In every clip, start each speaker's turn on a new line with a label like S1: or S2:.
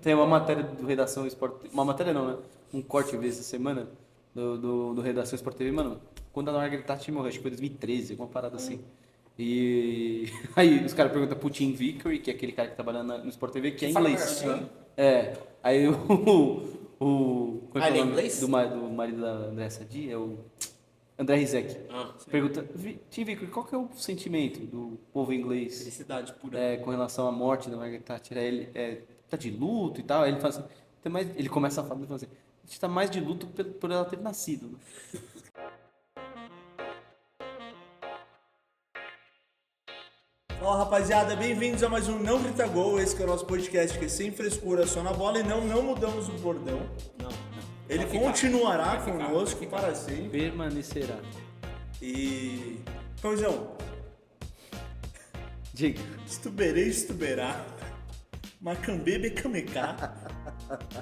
S1: Tem uma matéria do Redação Sport... Uma matéria não, né? Um corte eu vi essa semana do Redação Sport TV, mano. Quando a Margaret Thatcher morreu, acho que foi 2013, alguma parada assim. E aí os caras perguntam pro Tim Vickery, que é aquele cara que trabalha no Sport TV, que é
S2: Fala
S1: inglês.
S2: garçom?
S1: É. Aí como é que é
S2: ele é
S1: o nome
S2: inglês?
S1: do marido da André Sadi? É o André Rizek. Pergunta, Tim Vickery, qual que é o sentimento do povo inglês
S2: Felicidade pura.
S1: com relação à morte da Margaret Thatcher? Aí ele tá de luto e tal. Aí ele fala assim, ele começa a falar, ele fala assim, a gente tá mais de luto por ela ter nascido. Né?
S3: Fala rapaziada, bem-vindos a mais um Não Grita Gol. Esse que é o nosso podcast que é sem frescura, só na bola. E não mudamos o bordão.
S2: Não.
S3: Ele
S2: Vai
S3: continuará
S2: ficar,
S3: conosco
S2: vai ficar.
S3: para sempre.
S1: Permanecerá.
S3: E... Pãozão,
S1: Diga.
S3: estuberá. Macambebe cameká.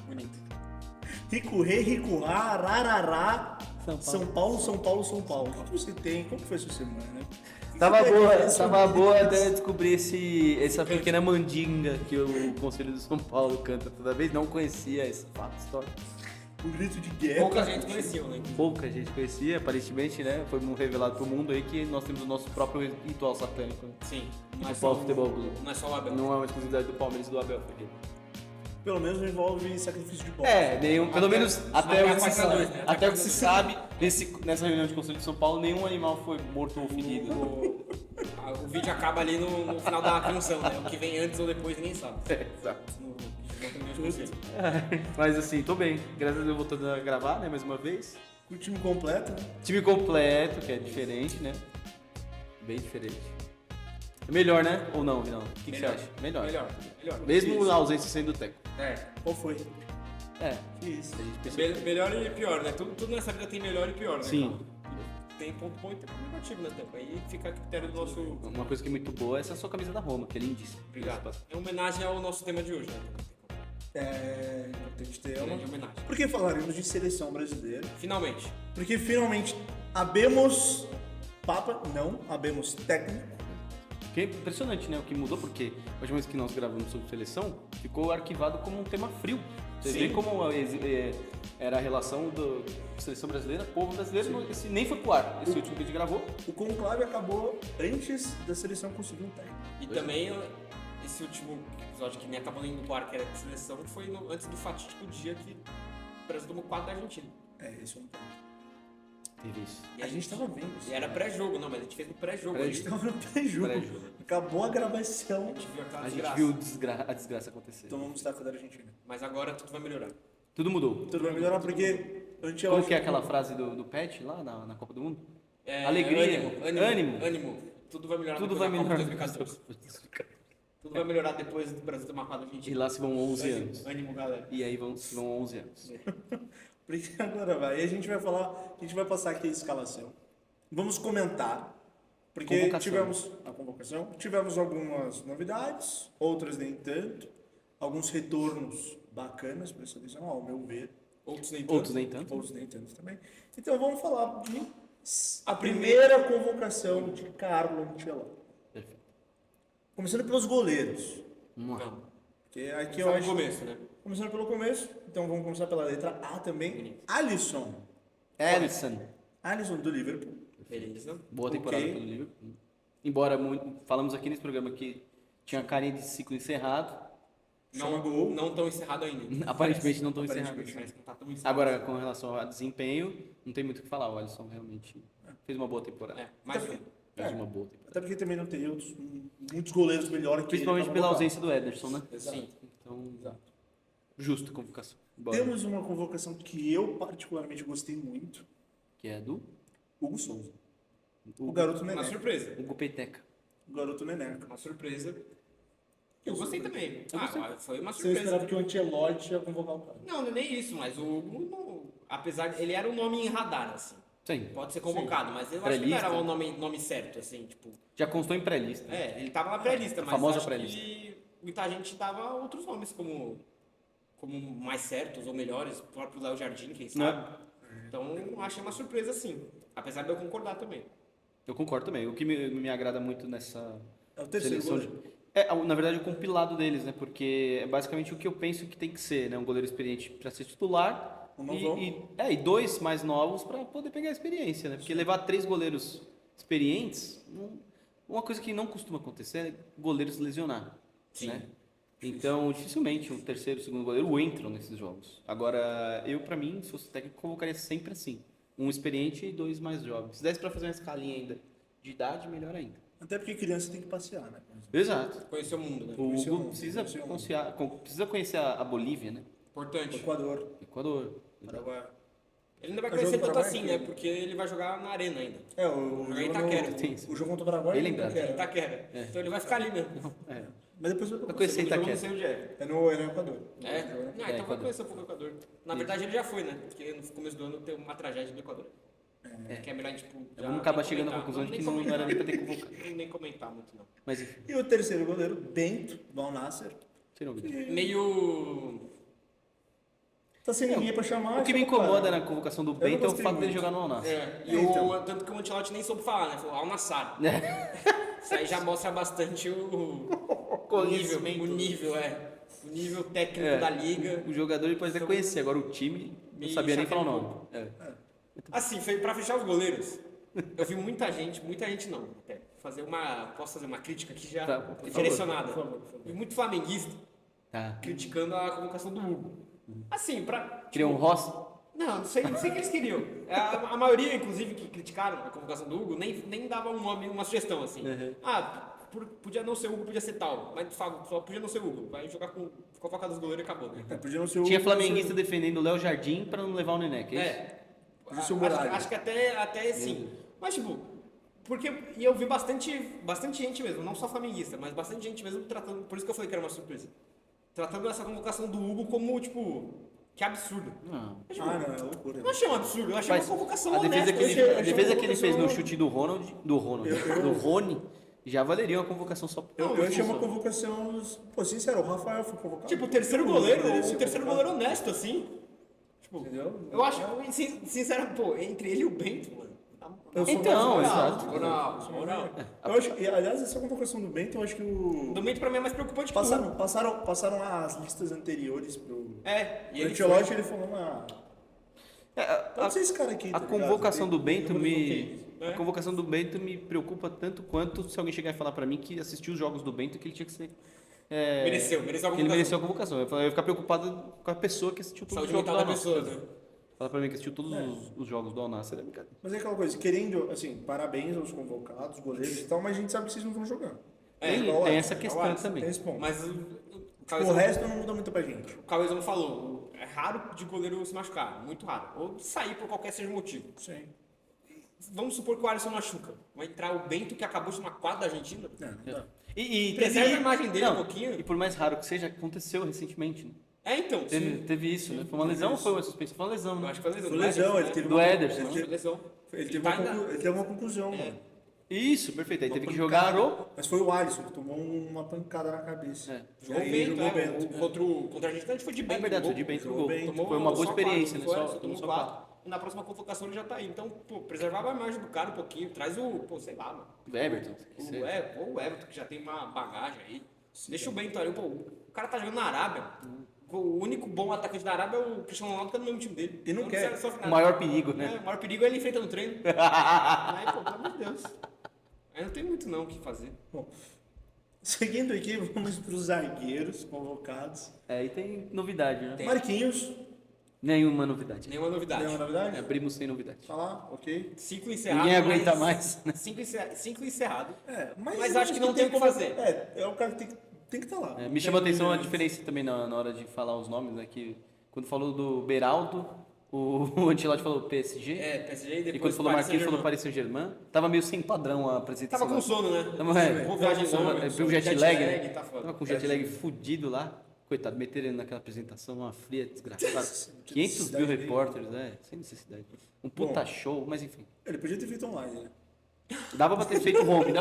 S2: Bonito.
S3: Ricurê, ricurá, ararará.
S1: São Paulo.
S3: São Paulo. O que você tem? Como que foi sua semana?
S1: Tava boa até descobrir essa pequena mandinga que o Conselho de São Paulo canta toda vez. Não conhecia esse fato histórico.
S3: O grito de guerra.
S2: Pouca gente conhecia, né?
S1: Pouca gente conhecia, aparentemente, né? Foi revelado pro mundo aí que nós temos o nosso próprio ritual satânico. Né?
S2: Sim.
S1: Do Futebol Clube.
S2: Não é só o Abel.
S1: Não é uma exclusividade do Palmeiras e do Abel. Porque...
S3: Pelo menos não envolve sacrifício de bola.
S1: Pelo menos até o que se sabe,
S2: né?
S1: até o que se sabe nessa reunião de Conselho de São Paulo, nenhum animal foi morto ou ferido.
S2: O vídeo acaba ali no final da canção, né? O que vem antes ou depois ninguém sabe.
S1: Exato.
S2: Não tem nenhum conceito.
S1: Mas assim, tô bem. Graças a Deus voltando a gravar, né? Mais uma vez.
S3: Com o time completo, né?
S1: Time completo, que é diferente, né? Bem diferente. É melhor, né? Ou não, Vinão? O que você acha? Melhor. Mesmo
S3: Isso.
S1: a ausência sendo do Teco.
S3: Qual foi? Isso.
S1: A gente pensou.
S2: Melhor e pior, né? Tudo nessa vida tem melhor e pior, né?
S1: Sim.
S2: Tem ponto bom e tem ponto negativo, né, Tempo? Aí fica a critério do nosso...
S1: Uma coisa que é muito boa é essa sua camisa da Roma, que é lindíssima.
S2: Obrigado. É uma homenagem ao nosso tema de hoje, né?
S3: É importante ter uma.
S2: Grande homenagem.
S3: Porque falaremos de seleção brasileira.
S2: Finalmente.
S3: Porque finalmente habemos Papa, não, habemos técnico.
S1: Que é impressionante, né? O que mudou, porque a última vez que nós gravamos sobre seleção, ficou arquivado como um tema frio. Você
S3: Sim.
S1: vê como era a relação da seleção brasileira, povo brasileiro, esse nem foi pro ar, esse último que a gente gravou.
S3: O conclave acabou antes da seleção conseguir um técnico.
S2: E também esse último episódio que nem acabou indo pro ar, que era de seleção, foi antes do fatídico dia que o Brasil tomou 4 da Argentina.
S3: Esse é um ponto.
S1: Teve isso.
S2: E
S3: A gente tava vendo isso.
S2: E era pré-jogo, não, mas a gente fez no pré-jogo.
S3: A gente tava no pré-jogo.
S1: Pré-jogo.
S3: Acabou a gravação.
S2: A gente viu aquela
S1: A gente
S2: desgraça.
S1: viu a desgraça acontecer.
S3: Tomamos destaque da Argentina.
S2: Mas agora tudo vai melhorar.
S1: Tudo mudou.
S3: Tudo vai melhorar porque
S1: Como que é aquela frase do Pet lá na Copa do Mundo?
S2: É,
S1: Alegria.
S2: Ânimo. Tudo vai melhorar
S1: Tudo
S2: depois
S1: vai
S2: da Copa
S1: melhorar.
S2: 2014. Tudo vai melhorar depois do Brasil ter marcado a
S1: E
S2: Argentina.
S1: lá se vão 11 anos.
S2: Ânimo, galera.
S1: E aí vão 11 anos.
S3: Porque agora vai. E a gente vai falar, a gente vai passar aqui a escalação. Vamos comentar. Porque
S1: Convocação.
S3: tivemos a convocação, tivemos algumas novidades, outras nem tanto, alguns retornos bacanas para essa seleção, ao meu ver.
S2: Outros nem tanto.
S1: Outros nem tanto.
S3: Outros nem tanto também. Então vamos falar de a primeira convocação de Carlo Ancelotti.
S1: Perfeito.
S3: Começando pelos goleiros.
S1: Vamos lá.
S2: Não.
S3: Porque aqui
S2: Só
S3: eu
S2: no
S3: acho.
S2: começo, né?
S3: Começando pelo começo, então vamos começar pela letra A também. Alisson. Alisson do Liverpool.
S2: Beleza.
S1: Boa temporada
S3: Ok.
S1: pelo Liverpool. Embora falamos aqui nesse programa que tinha carinha de ciclo encerrado,
S3: Chama gol.
S2: Não tão encerrado ainda.
S1: aparentemente não tão encerrado.
S3: Aparentemente.
S2: Parece que não tá tão encerrado.
S1: Agora, com relação a desempenho, não tem muito o que falar. O Alisson realmente fez uma boa temporada.
S2: Mais um.
S1: Fez uma boa temporada.
S3: Até porque também não tem muitos goleiros melhores que
S1: Principalmente
S3: ele pra
S1: pela
S3: convocar.
S1: ausência do Ederson, né?
S2: Sim.
S1: Então,
S3: Exato.
S1: justa a convocação. Bora.
S3: Temos uma convocação que eu particularmente gostei muito.
S1: Que é do
S3: Hugo Souza. O garoto
S2: Uma
S3: Neneca.
S2: surpresa.
S1: Hugo Peteca.
S3: O garoto Neneca.
S2: Uma surpresa. Eu gostei também. Foi uma
S3: Você
S2: surpresa.
S3: esperava que o Ancelotti ia convocar o cara.
S2: Não é nem isso, mas o Hugo, apesar de ele era um nome em radar, assim.
S1: Sim.
S2: Pode ser convocado, mas eu acho que não
S1: Pré-lista.
S2: era o nome certo, assim, tipo.
S1: Já constou em pré-lista.
S2: Ele tava na pré-lista,
S1: A
S2: mas
S1: famosa
S2: acho
S1: pré-lista.
S2: que muita gente dava outros nomes como mais certos ou melhores, o próprio Léo Jardim, quem sabe. Então, achei uma surpresa, sim. Apesar de eu concordar também.
S1: Eu concordo também. O que me agrada muito nessa
S3: É o terceiro
S1: seleção
S3: goleiro.
S1: Na verdade, o compilado deles, né? Porque é basicamente o que eu penso que tem que ser, né? Um goleiro experiente para ser titular
S3: Um novão.
S1: e dois mais novos para poder pegar a experiência, né? Porque levar 3 goleiros experientes, uma coisa que não costuma acontecer é goleiros se lesionar,
S2: Sim.
S1: né? Então, dificilmente um terceiro, segundo goleiro entram nesses jogos. Agora, eu, para mim, se fosse técnico, convocaria sempre assim. Um experiente e 2 mais jovens. Se desse para fazer uma escalinha ainda de idade, melhor ainda.
S3: Até porque criança tem que passear, né?
S1: Exato.
S2: Conhecer o mundo, né?
S1: O
S3: Conhecer o
S1: Hugo
S3: mundo,
S1: precisa,
S3: conhecer o mundo.
S1: precisa conhecer a Bolívia, né?
S2: Importante.
S3: Equador,
S1: Equador.
S3: Paraguai.
S2: Ele ainda vai
S3: Mas
S2: conhecer
S3: jogo do
S2: tanto
S3: Paraguai
S2: assim,
S3: é
S2: né? Porque ele vai jogar na arena ainda.
S3: É, o
S2: Jogar em
S3: jogo
S2: Itaquera.
S1: Tem isso.
S3: o jogo contra o Paraguai
S1: Bem
S3: é em
S1: lembrado.
S3: Itaquera.
S2: Itaquera. Então ele vai ficar ali mesmo.
S1: É.
S3: Mas depois vai
S1: Vai
S3: pra
S1: conhecer
S2: Segundo jogo,
S1: Itaquera.
S2: não sei onde é.
S3: É no Equador.
S2: É?
S3: O jogo, né?
S2: Não, então vai
S1: Equador.
S2: conhecer um pouco o Equador. Na verdade ele já foi, né? Porque no começo do ano teve uma tragédia do Equador. Que é melhor, tipo,
S1: Vamos acabar chegando à conclusão de que não era nem pra ter convocado.
S2: Nem comentar muito, não.
S1: Mas enfim,
S3: E o terceiro goleiro, Bento, do Al Nassr.
S1: sem novidade.
S2: Meio...
S3: Tá sem ninguém pra chamar.
S1: O que me
S3: chama o cara.
S1: incomoda na convocação do Bento é o
S3: gostei
S1: fato dele
S3: muito.
S1: jogar no Al-Nassr.
S2: E
S3: Então.
S2: tanto que o Ancelotti nem soube falar, né? Falou Al-Nassr.
S1: É.
S2: Isso aí já mostra bastante o nível técnico da liga.
S1: O jogador ele pode até conhecer, agora o time não
S2: Me
S1: sabia nem falar o
S2: chateou
S1: nome.
S2: um Assim, foi pra fechar os goleiros. Eu vi muita gente não, até, posso fazer uma crítica aqui já
S1: Tá, por
S2: direcionada.
S3: favor, por favor.
S2: Vi muito flamenguista
S1: Tá.
S2: criticando a convocação do Hugo. Assim,
S1: Queria um Rossi?
S2: Não sei o que eles queriam. A maioria, inclusive, que criticaram a convocação do Hugo, nem dava um nome, uma sugestão, assim.
S1: Uhum.
S2: Podia não ser Hugo, podia ser tal. Mas só podia não ser Hugo. Vai jogar com convocado dos goleiros e acabou, né?
S3: Podia não ser o
S1: Tinha flamenguista defendendo o Léo Jardim pra não levar o Neneca, é isso?
S3: Podia ser o Muralha.
S2: Acho que até sim. Mas, tipo, porque. E eu vi bastante gente mesmo, não só flamenguista, mas bastante gente mesmo tratando. Por isso que eu falei que era uma surpresa. Tratando essa convocação do Hugo como, tipo, que absurdo.
S1: Não.
S2: Mas, tipo,
S3: Ah, não, é loucura.
S2: eu não achei um absurdo, eu achei
S1: Mas
S2: uma convocação
S1: a defesa
S2: honesta.
S1: que ele,
S3: achei
S1: a defesa
S3: uma
S1: que ele fez no
S3: convocação-
S1: chute do Rony, já valeria uma convocação só por
S3: Eu achei uma convocação. Pô, sincero, o Rafael foi convocado.
S2: Tipo, o terceiro goleiro honesto, assim. Tipo,
S3: Entendeu?
S2: eu acho, sinceramente, pô, entre ele e o Bento, mano.
S3: Eu sou
S1: Então,
S3: mais-
S1: exato.
S2: Moral.
S3: Eu acho, e, aliás, essa convocação do Bento, eu acho que o.
S2: Do Bento pra mim é mais preocupante que o Hugo.
S3: Passaram as listas anteriores pro.
S2: E
S3: O
S2: ele
S3: Ancelotti, ele falou, pode ser
S1: A,
S3: esse cara aqui.
S1: a
S3: tá ligado?
S1: convocação do Bento
S3: Tem-
S1: me.
S2: É.
S1: A convocação do Bento me preocupa tanto quanto se alguém chegar e falar pra mim que assistiu os jogos do Bento que ele tinha que ser.
S2: Mereceu a
S1: Que ele
S2: convocação.
S1: mereceu a convocação. Eu ia ficar preocupado com a pessoa que assistiu todos
S2: Saúde
S1: os jogos
S2: mental
S1: do
S2: da
S1: Al-Nassr.
S2: pessoa, né?
S1: Fala pra mim que assistiu todos os jogos do Al-Nassr, é brincadeira.
S3: Mas é aquela coisa, querendo, assim, parabéns aos convocados, goleiros e tal, mas a gente sabe que vocês não vão jogar.
S1: Tem essa questão
S3: Alisson,
S1: também.
S3: Tem esse ponto.
S2: Mas
S3: O resto não muda muito pra gente.
S2: o Cauezão falou, é raro de goleiro se machucar, muito raro. Ou sair por qualquer seja o motivo.
S3: Sim.
S2: Vamos supor que o Alisson machuca. Vai entrar o Bento, que acabou de tomar 4 da Argentina.
S3: Não dá.
S1: E
S2: Preserva a imagem dele
S1: não,
S2: um pouquinho.
S1: E por mais raro que seja, aconteceu recentemente. Né?
S2: Então, sim.
S1: Teve isso, né? Foi uma lesão ou foi uma suspensão? Foi uma lesão,
S2: Eu
S1: né?
S2: acho que foi lesão.
S3: Foi lesão, ele teve
S1: Do
S3: uma-
S1: Ederson,
S3: ele
S2: Foi
S3: teve-
S2: lesão.
S3: Ele teve
S2: Tá
S3: uma,
S2: ainda-
S3: ele teve uma conclusão,
S2: É.
S3: mano.
S1: Isso, perfeito. Aí teve que
S3: pancada.
S1: jogar o...
S3: Mas foi o Alisson que tomou uma pancada na cabeça.
S1: É.
S2: Jogou
S3: E aí
S2: Bento,
S3: jogou Bento.
S2: Contra a Argentina a gente foi de
S1: É
S2: Bento.
S1: verdade,
S2: no
S1: foi de
S2: gol.
S1: Bento no
S3: Jogou
S1: gol.
S3: bem.
S1: Foi uma boa
S2: só
S1: experiência, né?
S2: quatro,
S1: Só
S2: tomou
S1: só
S2: 4.
S1: quatro.
S2: E na próxima convocação ele já tá aí. Então, pô, preservava a imagem do cara um pouquinho. Traz sei lá, mano.
S1: O Everton. que seja.
S2: Ou o Everton, que já tem uma bagagem aí. Deixa o Bento ali. Pô, o cara tá jogando na Arábia. O único bom atacante da Arábia é o Cristiano Ronaldo, que é no mesmo time dele.
S3: E não quer.
S2: precisa sofrer
S1: O
S2: nada.
S1: maior perigo, né?
S2: O maior perigo é ele enfrentando o treino. Aí, pô, pelo amor de Deus. Aí não tem muito não o que fazer.
S3: Bom, seguindo aqui, vamos para os zagueiros convocados.
S1: E tem novidade, né?
S3: Marquinhos,
S1: Nenhuma novidade.
S2: Nenhuma novidade.
S3: tem uma novidade?
S1: Abrimos sem novidade.
S3: Tá lá, ok.
S2: 5 encerrado.
S1: Ninguém aguenta
S2: mas-
S1: mais, né?
S2: 5 encerrado.
S3: Mas
S2: acho que não tem o que fazer.
S3: É o cara que tem que estar lá.
S1: Me chamou a atenção a diferença também na hora de falar os nomes, né? Que quando falou do Beraldo, o Ancelotti falou PSG.
S2: PSG e
S1: E
S2: depois
S1: quando falou
S2: Paris
S1: Marquinhos, falou
S2: Saint-Germain.
S1: Paris Saint-Germain. Tava meio sem padrão a
S2: Tava
S1: apresentação.
S2: com sono, né? Ou viagem longa.
S1: Viu o jet lag, né?
S2: Tá foda.
S1: Tava com jet lag fudido lá. Coitado, meteram ele naquela apresentação, uma fria desgraçada. 500 mil repórteres, sem necessidade. Um puta show, mas enfim.
S3: Ele podia ter feito online, né?
S1: Dava pra ter feito home,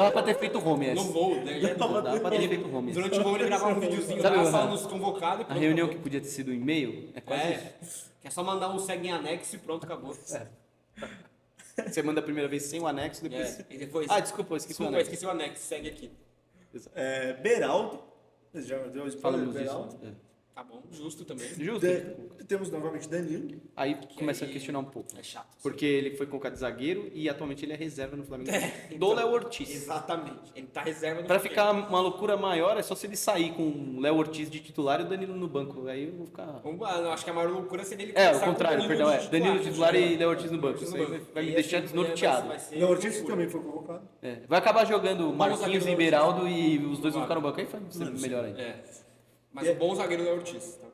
S2: No voo, né?
S1: Dava pra ter feito home.
S2: Durante o voo ele gravava um videozinho
S1: Sabe,
S2: lá,
S1: Renato?
S2: falando nos convocados e
S1: A
S2: pronto,
S1: reunião que
S2: acabou.
S1: podia ter sido um e-mail é quase isso.
S2: Que é só mandar um segue em anexo e pronto, acabou.
S1: Você manda a primeira vez sem o anexo, depois.
S2: E depois...
S1: Ah, desculpa, eu esqueci o
S2: Desculpa, eu
S1: anexo.
S2: esqueci o anexo, segue aqui.
S1: Exato.
S3: Beraldo. Você já deu spoiler
S1: Falamos
S3: do
S1: disso.
S3: Beraldo?
S1: É.
S2: Tá bom, justo também.
S1: Justo.
S3: Temos novamente Danilo.
S1: Aí começa a
S2: aí
S1: questionar um pouco.
S2: É chato.
S1: Porque ele foi colocado de zagueiro e atualmente ele é reserva no Flamengo. Do
S2: então,
S1: Léo Ortiz.
S2: Exatamente. Ele tá reserva no
S1: Pra
S2: Flamengo.
S1: ficar uma loucura maior, é só se ele sair com o Léo Ortiz de titular e o Danilo no banco. Aí eu vou ficar.
S2: Eu acho que a maior loucura seria ele
S1: É,
S2: começar
S1: o contrário,
S2: com
S1: perdão.
S2: de
S1: Danilo titular
S2: né?
S1: e Léo Ortiz no banco. Isso aí vai me deixar desnorteado.
S3: Léo Ortiz também foi convocado.
S1: É. Vai acabar jogando Marquinhos
S2: zagueiro
S1: e
S2: Léo
S1: Beraldo e os dois vão ficar no banco. Aí vai ser
S3: Sim.
S1: melhor ainda.
S2: É. Mas o bom zagueiro é o Ortiz, tá?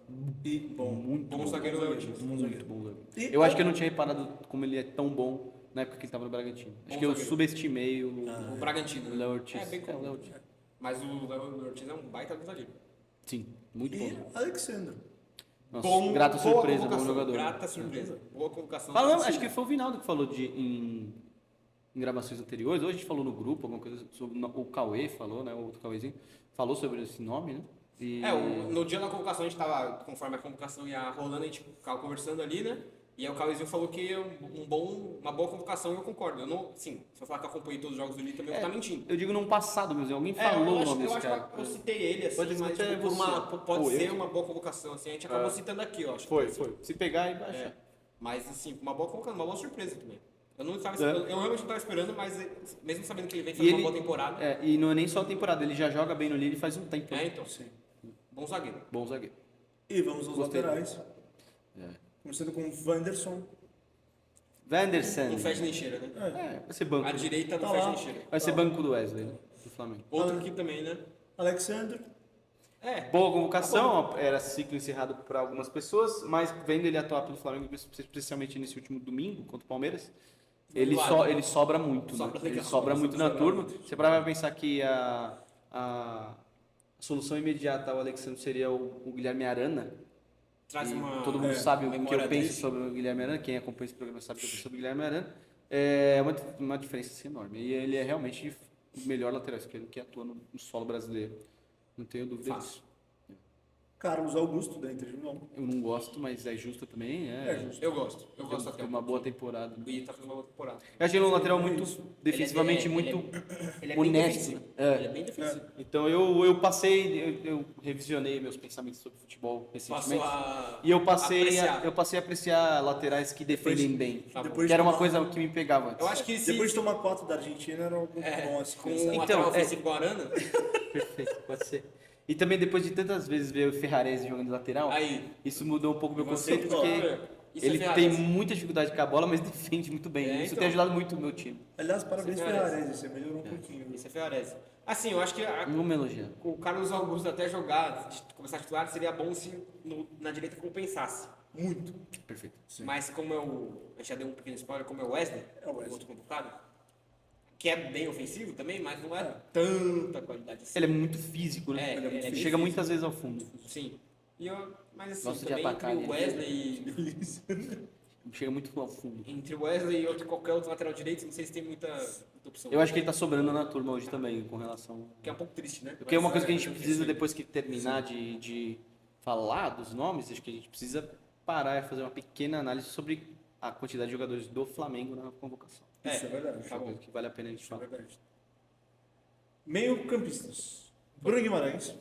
S3: E, bom,
S2: Bom zagueiro é o Ortiz.
S1: Muito bom, Léo.
S3: E-
S1: Eu acho que eu não tinha reparado como ele é tão bom na época que ele tava no Bragantino. Acho que eu
S2: zagueiro.
S1: subestimei o
S2: O Bragantino, né?
S1: Léo Ortiz.
S2: É, bem
S1: o Léo
S2: comum.
S1: Ortiz.
S2: Mas o Léo Ortiz é um baita do zagueiro.
S1: Sim, muito bom.
S3: E Alexandre.
S1: Nossa,
S2: Bom,
S1: grata
S2: boa
S1: surpresa, bom
S2: convocação,
S1: jogador.
S2: Grata surpresa. Boa convocação.
S1: Falando, acho que foi o Vinaldo que falou em gravações anteriores. Hoje a gente falou no grupo alguma coisa sobre o Cauê falou, né? O outro Cauêzinho falou sobre esse nome, né? E
S2: No dia da convocação a gente tava, conforme a convocação ia rolando, a gente ficava conversando ali, né? E aí o Cauêzinho falou que uma boa convocação, eu concordo. Eu não, sim, se eu falar que eu acompanhei todos os jogos do Lille também, eu vou estar mentindo.
S1: eu digo num passado mesmo, alguém falou o nome
S2: eu
S1: desse
S2: acho
S1: cara.
S2: que eu citei ele, assim,
S1: Pode
S2: mas
S1: ser
S2: tipo,
S1: você.
S2: pode
S1: Pô,
S2: ser
S1: eu-
S2: uma boa convocação, assim, a gente acabou citando aqui, eu acho.
S1: Foi. Se pegar e baixa.
S2: É. Mas, assim, uma boa convocação, uma boa surpresa também. Eu não estava
S1: É.
S2: esperando, eu realmente não estava esperando, mas mesmo sabendo que ele vem
S1: E
S2: fazer
S1: ele,
S2: uma boa temporada,
S1: e não é nem só a temporada, ele já joga bem no Lille faz um tempo. né?
S2: então, sim. Bom zagueiro.
S1: Bom zagueiro.
S3: E vamos aos
S1: Gostei.
S3: laterais.
S1: É.
S3: Começando com o Wanderson.
S1: Vanderson.
S2: Não fede nem cheira, né?
S1: Vai ser banco.
S2: A direita não
S3: Tá
S2: fede
S3: lá.
S2: nem cheira.
S1: Vai ser banco do Wesley, né? Do Flamengo.
S2: Outro aqui também, né?
S3: Alexandre.
S2: É.
S1: Boa convocação, era ciclo encerrado para algumas pessoas, mas vendo ele atuar pelo Flamengo, especialmente nesse último domingo contra o Palmeiras, ele sobra muito,
S2: Sobra
S1: né? Ele
S2: legal.
S1: sobra muito na
S3: Sobra
S1: turma.
S3: muito.
S1: Você para pensar que a solução imediata ao Alexandre seria o Guilherme Arana.
S2: Traz
S1: E
S2: uma.
S1: todo mundo sabe o que eu
S2: memória
S1: penso
S2: dele.
S1: sobre o Guilherme Arana. Quem acompanha esse programa sabe o que eu penso sobre o Guilherme Arana. É uma diferença assim, enorme. E ele é realmente o melhor lateral esquerdo que atua no solo brasileiro. Não tenho dúvida
S2: Fácil.
S1: disso.
S3: Carlos Augusto, da Inter de Milão.
S1: Eu não gosto, mas é justo também.
S3: É justo.
S2: Eu gosto. Eu gosto até.
S1: Tem uma boa temporada.
S2: E tá fazendo uma boa temporada.
S1: Eu achei ele um lateral muito defensivamente
S2: Ele é-
S1: muito
S2: Ele é bem
S1: honesto.
S2: defensivo.
S1: né?
S2: Ele é bem defensivo.
S1: Então eu passei, eu revisionei meus pensamentos sobre futebol recentemente.
S2: Passou a.
S1: E eu passei,
S2: apreciar.
S1: eu passei a apreciar laterais que defendem bem.
S2: Tá bom.
S3: Depois
S1: Que era uma
S3: de
S1: coisa que me pegava antes.
S2: Eu acho que se.
S3: Depois de tomar 4 da Argentina, era algo bom assim.
S2: Com
S3: pensar.
S2: um
S1: Então,
S2: lateral ofensivo igual a Arana,
S1: Perfeito, pode ser. E também depois de tantas vezes ver o Ferrarese jogando de lateral,
S2: aí.
S1: isso mudou um pouco o meu
S2: Você,
S1: conceito, porque
S2: isso
S1: ele
S2: é
S1: tem
S2: Ferrarese.
S1: muita dificuldade com a bola, mas defende muito bem.
S2: É,
S1: Isso
S2: então.
S1: tem ajudado muito o meu time.
S3: Aliás, parabéns,
S2: Você merece.
S3: Ferrarese. Você melhorou um pouquinho.
S2: Isso é Ferrarese. Assim, eu acho que
S1: Não vou me elogiar.
S2: o Carlos Augusto até jogar, começar a titular, seria bom se na direita compensasse. Muito.
S1: Perfeito.
S3: Sim.
S2: Mas como a gente já deu um pequeno spoiler, como é o Wesley,
S3: É o Wesley.
S2: outro convocado, que é bem ofensivo também, mas não é tanta qualidade assim.
S1: Ele é muito físico, né?
S2: É, ele é
S1: Ele
S2: bem
S1: chega
S2: físico.
S1: muitas vezes ao fundo.
S2: Sim. Mas assim,
S1: Gosta de
S2: também
S1: atacar,
S2: entre o
S1: né?
S2: Wesley
S1: Chega muito ao fundo.
S2: entre o Wesley e qualquer outro lateral direito, não sei se tem muita opção.
S1: Eu acho que ele tá sobrando na turma hoje também, com relação.
S2: Que é um pouco triste, né?
S1: Porque é uma
S2: Mas
S1: coisa que a gente
S2: eu
S1: precisa,
S2: pensei.
S1: depois que terminar de falar dos nomes, acho que a gente precisa parar e fazer uma pequena análise sobre a quantidade de jogadores do Flamengo na convocação.
S3: Isso é verdade.
S1: Acho que é uma coisa que vale a pena a gente
S3: Isso é
S1: falar.
S3: verdade. Meio-campistas. Bruno Guimarães.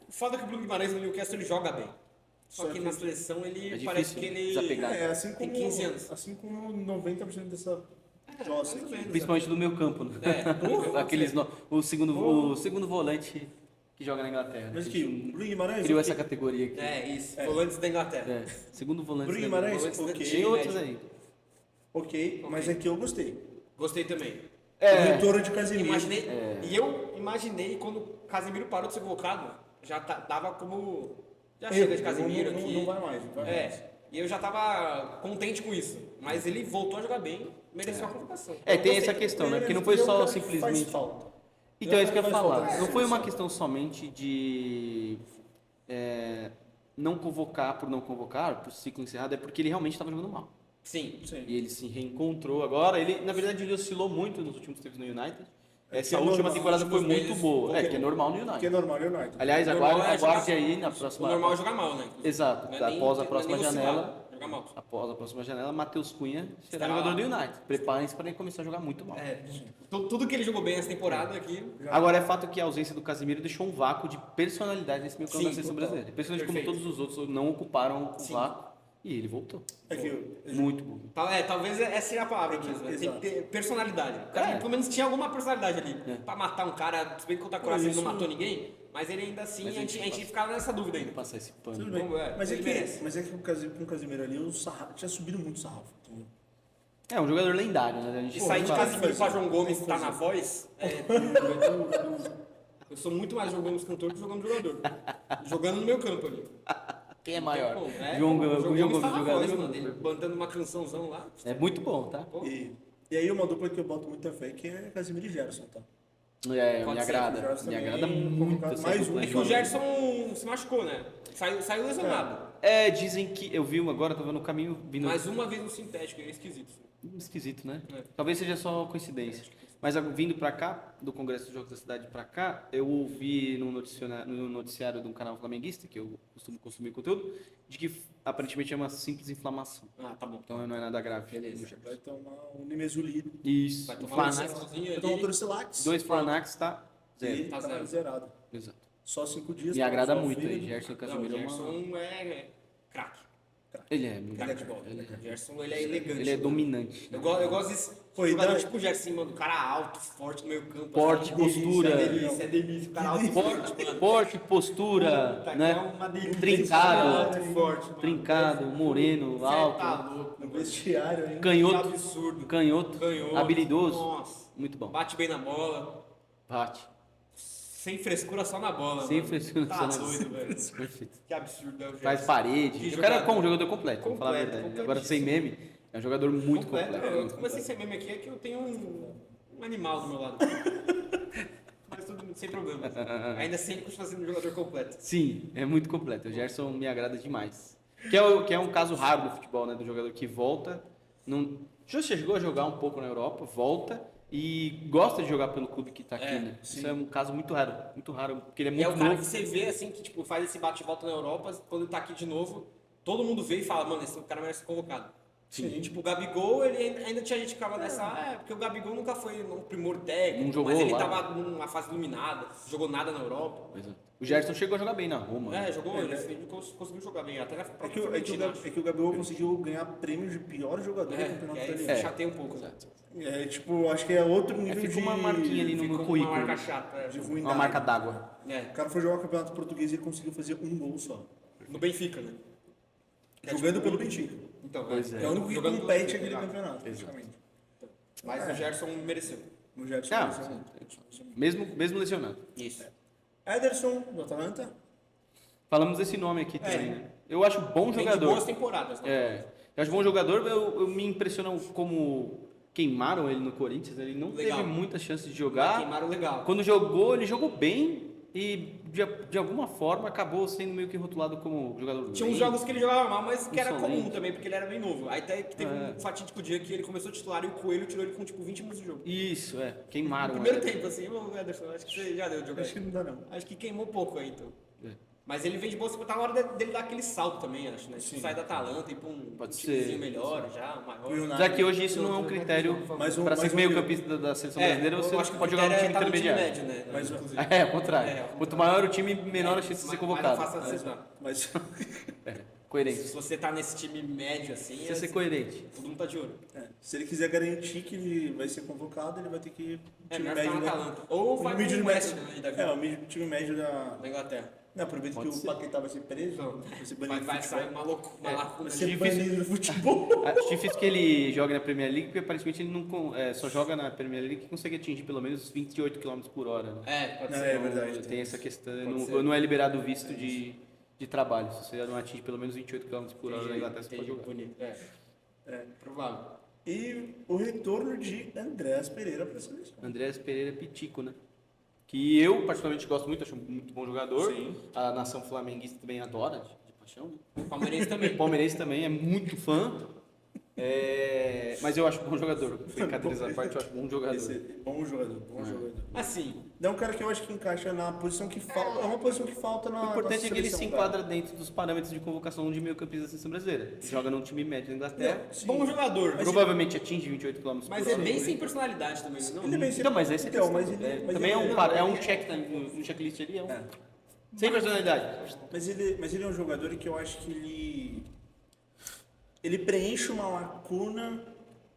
S2: O fato é que o Bruno Guimarães no Newcastle ele joga bem. Só
S3: Só
S2: que
S3: que-
S2: na seleção ele
S1: É
S2: parece
S1: difícil
S2: que ele.
S1: desapegar.
S3: É, assim
S2: Tem
S3: como,
S2: 15 anos.
S3: assim como 90% dessa jossa
S2: mais ou
S3: aqui.
S2: menos.
S1: Principalmente no meu campo, né?
S2: É.
S1: Aqueles o segundo volante que joga na Inglaterra.
S3: Mas
S1: A
S3: que
S1: gente
S3: o Bruno Guimarães...
S1: criou
S3: ok.
S1: essa categoria aqui.
S2: É, isso. Volantes da Inglaterra.
S1: É, segundo volante.
S3: Bruno
S1: da
S3: Guimarães,
S1: Inglaterra.
S2: Volantes
S3: ok.
S1: Tem outros aí.
S3: Ok, mas aqui eu gostei.
S2: Gostei também.
S3: O retorno de Casemiro.
S2: Imaginei, E eu imaginei quando o Casemiro parou de ser convocado, já tava como. Já chega de Casemiro
S3: não,
S2: aqui.
S3: não vai mais, não vai mais.
S2: E eu já tava contente com isso. Mas ele voltou a jogar bem, mereceu a convocação.
S1: É,
S2: Eu
S1: tem
S2: gostei.
S1: essa questão, né? Porque não
S3: Ele
S1: foi
S3: é um
S1: só
S3: cara que
S1: simplesmente.
S3: Faz falta.
S1: Então é isso que eu ia
S3: Faz falta
S1: falar.
S3: nessa
S1: Não foi uma
S3: seleção.
S1: questão somente de não convocar por não convocar, por ciclo encerrado, é porque ele realmente estava jogando mal.
S2: Sim.
S3: Sim.
S1: E ele se reencontrou agora. Ele, na verdade, ele oscilou muito nos últimos tempos no United. Essa
S3: que é
S1: última
S3: normal,
S1: temporada foi
S2: últimos
S1: muito
S2: meses,
S1: boa.
S3: ok.
S1: Que é normal no
S3: Que é
S1: United.
S3: normal, United.
S1: Aliás,
S2: O normal é
S1: aguarde
S2: jogar-
S1: aí na
S2: O
S1: próxima.
S2: normal é jogar mal, né?
S1: Exato,
S2: Não é nem-
S1: após a
S2: não é
S1: próxima
S2: nem oscilar,
S1: janela.
S2: jogar mal. Joga mal.
S1: após a próxima janela, Matheus Cunha será
S2: Estará
S1: jogador
S2: lá.
S1: do United. Preparem-se para ele começar a jogar muito mal.
S2: Tudo que ele jogou bem essa temporada aqui.
S1: Agora é fato que a ausência do Casemiro deixou um vácuo de personalidade nesse meio campo
S2: Sim,
S1: da seleção
S2: total.
S1: brasileira. Impressionante como
S2: Perfeito.
S1: todos os outros não ocuparam o
S2: Sim.
S1: vácuo e ele voltou.
S3: É que eu-
S1: Muito bom.
S2: Talvez essa seja a palavra mesmo. Né? Tem
S3: Exato.
S2: que ter personalidade. O cara, pelo menos tinha alguma personalidade ali. Pra matar um cara, se bem que contra a Croácia ele não
S3: isso-
S2: matou ninguém, mas ele ainda assim,
S1: Mas
S2: a gente ficava nessa dúvida ainda.
S1: Passar esse pano.
S3: Tudo bem.
S2: Como é?
S3: Mas, é
S2: Ele
S3: que,
S2: merece.
S3: mas é que com o Casemiro ali, o sarrafo, tinha subido muito o sarrafo. Entendeu?
S1: É um jogador lendário, né? A gente
S2: E
S3: Pô,
S2: sair de
S3: não
S2: Casemiro
S3: faz
S2: pra
S3: isso.
S2: João Gomes
S3: Não
S2: tá
S3: faz
S2: na
S3: isso.
S2: voz, eu sou muito mais João Gomes cantor que jogando jogador. Jogando no meu campo ali.
S1: Quem é maior?
S2: Pô,
S1: João
S2: o
S1: Gomes
S2: tá na
S1: jogador.
S2: voz, mano. Ele botando uma cançãozão lá.
S1: É muito bom, tá?
S2: Pô,
S3: E aí uma dupla que eu boto muita fé que é Casemiro e Gerson, tá?
S1: É,
S2: Pode
S1: me
S2: ser,
S1: agrada.
S3: o Gerson
S1: Me
S3: também
S1: agrada muito
S3: colocado
S1: essa
S3: mais
S1: dupla
S3: um
S1: aí
S2: é que o
S1: jogando.
S2: Gerson se machucou, né? Saiu lesionado.
S1: É, dizem que. Eu vi agora, tava no caminho vindo.
S2: Mais uma vez no sintético, é esquisito.
S1: Esquisito, né?
S2: É.
S1: Talvez seja só coincidência. Mas vindo pra cá, do Congresso dos Jogos da Cidade pra cá, eu ouvi no noticiário de um canal flamenguista, que eu costumo consumir conteúdo, de que aparentemente é uma simples inflamação.
S2: Ah, tá bom.
S1: Então não é nada grave.
S2: Beleza.
S3: Vai tomar um Nimesulide,
S1: Isso.
S2: Vai
S1: O
S2: tomar um
S1: Flanax,
S2: Flanax
S3: vai tomar um Torcilax.
S1: 2 Flanax tá
S3: E
S1: zero.
S2: Tá zero.
S3: zerado.
S1: Exato.
S3: Só 5 dias.
S1: Me
S3: tá
S1: agrada
S3: só
S1: muito aí.
S3: fígado.
S1: Gerson
S2: Não, o
S1: Casemiro é uma...
S2: Gerson é craque.
S1: Ele é muito
S2: Craque de bola. O Gerson, ele é elegante.
S1: Ele é dominante.
S2: Eu gosto desse
S3: Pô, e
S2: jogador
S3: dá-
S2: tipo o Gerson, mano. Cara alto, forte no meio campo.
S1: Porte,
S2: assim,
S1: postura.
S2: É delícia. O cara alto e forte, mano.
S1: Porte, postura,
S2: Puta,
S1: né?
S2: que é uma delícia.
S1: Trincado.
S2: Alto e forte, mano.
S1: Trincado, moreno,
S2: Cê
S1: alto,
S2: tá louco.
S3: No
S2: mano.
S3: vestiário, hein?
S2: Que
S1: canhoto,
S2: absurdo.
S1: canhoto,
S2: Canhoto.
S1: habilidoso.
S2: Nossa.
S1: Muito bom.
S2: Bate bem na bola.
S1: Bate.
S2: Sem frescura só na bola.
S1: Sem
S2: mano.
S1: frescura
S2: Tá
S1: só na
S2: doido, velho.
S1: Perfeito.
S2: Que absurdo é o Gerson.
S1: Faz parede.
S2: Que
S1: O cara é
S2: jogador.
S1: como jogador completo, vamos falar a
S2: Completo,
S1: verdade. Agora sem
S2: completíssimo.
S1: meme, é um jogador muito
S2: Completo.
S1: completo.
S2: Eu comecei a ser meme aqui, é que eu tenho um animal do meu lado. Mas tudo sem problema. Ainda assim, ele continua sendo um jogador completo.
S1: Sim, é muito completo. O Gerson me agrada demais. Que é um caso raro do futebol, né? Do jogador que volta. Não, já chegou a jogar um pouco na Europa, volta e gosta de jogar pelo clube que tá aqui,
S2: É,
S1: né? Isso é um caso muito raro, porque ele é
S2: E é
S1: muito
S2: o cara
S1: novo.
S2: que você vê, assim, que tipo, faz esse bate-volta na Europa, quando ele tá aqui de novo, todo mundo vê e fala, mano, esse cara merece ser convocado.
S3: Sim.
S2: Tipo, o Gabigol, ele ainda tinha gente que ficava nessa, porque o Gabigol nunca foi um primor técnico,
S1: Não jogou
S2: mas ele
S1: lá.
S2: tava numa fase iluminada, jogou nada na Europa.
S1: Exato. O Gerson chegou a jogar bem na Roma. né?
S2: Ele conseguiu jogar bem, até na
S3: É que,
S2: própria
S3: é, que o,
S2: Fiorentina,
S3: Gab- é que o Gabriel conseguiu ganhar prêmio de pior jogador do
S2: que
S3: campeonato
S2: aí
S3: italiano.
S2: chateia um pouco. Né?
S3: É, tipo, acho que é outro nível
S1: Fica
S3: de...
S1: uma marquinha ali no
S2: Ficou
S1: meu
S2: uma
S1: currículo.
S2: marca chata.
S3: de
S1: Uma
S3: ruindade.
S1: marca d'água.
S2: É,
S3: O cara foi jogar o campeonato português e ele conseguiu fazer um gol só.
S2: no Benfica, né?
S3: Jogando pelo Benfica.
S2: Então,
S1: Pois
S3: É o único que
S2: Jogando pelo
S3: compete
S2: Benfica,
S3: aquele
S2: exato.
S3: campeonato, praticamente.
S2: Mas o Gerson mereceu.
S3: O Gerson.
S1: Não,
S3: Gerson.
S1: mesmo lesionado.
S2: Isso.
S3: Ederson, do Atalanta.
S1: Falamos desse nome aqui também, né? Eu acho bom
S2: Vem de
S1: jogador.
S2: boas temporadas, né?
S1: É, eu acho bom jogador, eu me impressiono como queimaram ele no Corinthians, ele não
S2: Legal.
S1: teve muitas chances de
S2: Mas
S1: jogar.
S2: queimaram legal.
S1: Quando jogou, ele jogou bem e de alguma forma acabou sendo meio que rotulado como jogador
S2: Tinha uns
S1: lento.
S2: jogos que ele jogava mal, mas que era
S1: Insolente.
S2: comum também, porque ele era bem novo. Aí até que teve um fatídico dia que ele começou a titular e o Coelho tirou ele com tipo 20 minutos de jogo.
S1: Isso,
S2: No
S1: queimaram.
S2: primeiro
S1: ele.
S2: tempo, assim, ô Ederson, acho que você já deu de jogar.
S3: Acho que não dá, não.
S2: Acho que queimou pouco aí, então.
S1: É.
S2: Mas ele vem de boa, tá na hora dele dar aquele salto também, acho, né? Tipo, sair da Atalanta e ir pra um
S1: Pode
S2: timezinho
S1: ser.
S2: melhor já, maior.
S3: Foi o
S1: Já que hoje isso não é um critério
S3: Mais um-
S1: para ser
S3: mais um
S1: meio
S3: nível.
S1: campista da seleção
S2: É,
S1: brasileira,
S2: eu
S1: você
S2: acho que
S1: pode
S2: o
S1: jogar no time
S2: critério é tá
S1: intermediário.
S2: médio, né?
S3: Mas-
S2: Inclusive.
S1: É, ao contrário.
S2: É, ao
S1: Quanto maior o time, menor a chance de ser
S2: Mais
S1: convocado.
S2: fácil de acertar.
S3: Mas
S1: Coerente.
S2: Se você tá nesse time médio assim,
S1: Precisa ser coerente.
S2: todo mundo tá de olho.
S3: se ele quiser garantir que ele vai ser convocado, ele vai ter que ir
S2: É,
S3: time
S2: melhor ficar
S3: médio
S2: na Atalanta. Ou vai
S3: mídio
S2: pro
S3: de
S2: West,
S3: médio.
S2: né? Davi?
S3: É, o time médio da.
S2: Da Inglaterra.
S3: Não, aproveita que
S1: Pode
S3: o
S1: ser.
S3: Paquetá vai ser preso.
S2: Então,
S3: Vai ser banido do
S2: vai
S3: futebol.
S2: sair maluco,
S3: Vai
S2: né?
S3: ser
S1: difícil.
S3: banido do futebol.
S1: Acho difícil que ele jogue na Premier League, porque aparentemente ele não só joga na Premier League que consegue atingir pelo menos 28 km por hora. Né?
S2: É, pode
S3: Não,
S2: ser.
S3: é verdade.
S1: Tem essa questão,
S2: Pode ser.
S1: não é liberado o visto de trabalho. Se você não atinge pelo menos 28 km por hora na Inglaterra, você pode
S2: Entendi,
S1: jogar.
S2: bonito. É, provável.
S3: E o retorno de Andrés Pereira para a seleção.
S1: Andrés Pereira Pitico, né? Que eu particularmente gosto muito, acho um muito bom jogador.
S3: Sim.
S1: A nação flamenguista também adora, de paixão. Né?
S2: O Palmeirense
S1: O
S2: também.
S1: palmeirense também é muito fã. Mas eu acho bom jogador. Brincadeiras à parte, eu acho bom jogador.
S3: Esse bom jogador, bom jogador.
S2: Assim,
S3: Não é um cara que eu acho que encaixa na posição que falta. É uma posição que falta na.
S1: O importante
S3: na
S1: é que ele
S3: seleção,
S1: se enquadra dentro dos parâmetros de convocação de meio-campista da seleção brasileira. Joga num time médio da Inglaterra.
S3: Sim.
S2: Bom jogador.
S1: Provavelmente atinge 28 km por
S2: Mas
S1: hora.
S2: é bem sem personalidade também, não?
S3: Ele é bem sem-
S1: Então, mas esse
S3: então,
S1: é
S3: mas ele, mas
S1: também
S3: ele,
S1: é um check no checklist ali, sem personalidade.
S3: Mas ele é um jogador que eu acho que ele preenche uma lacuna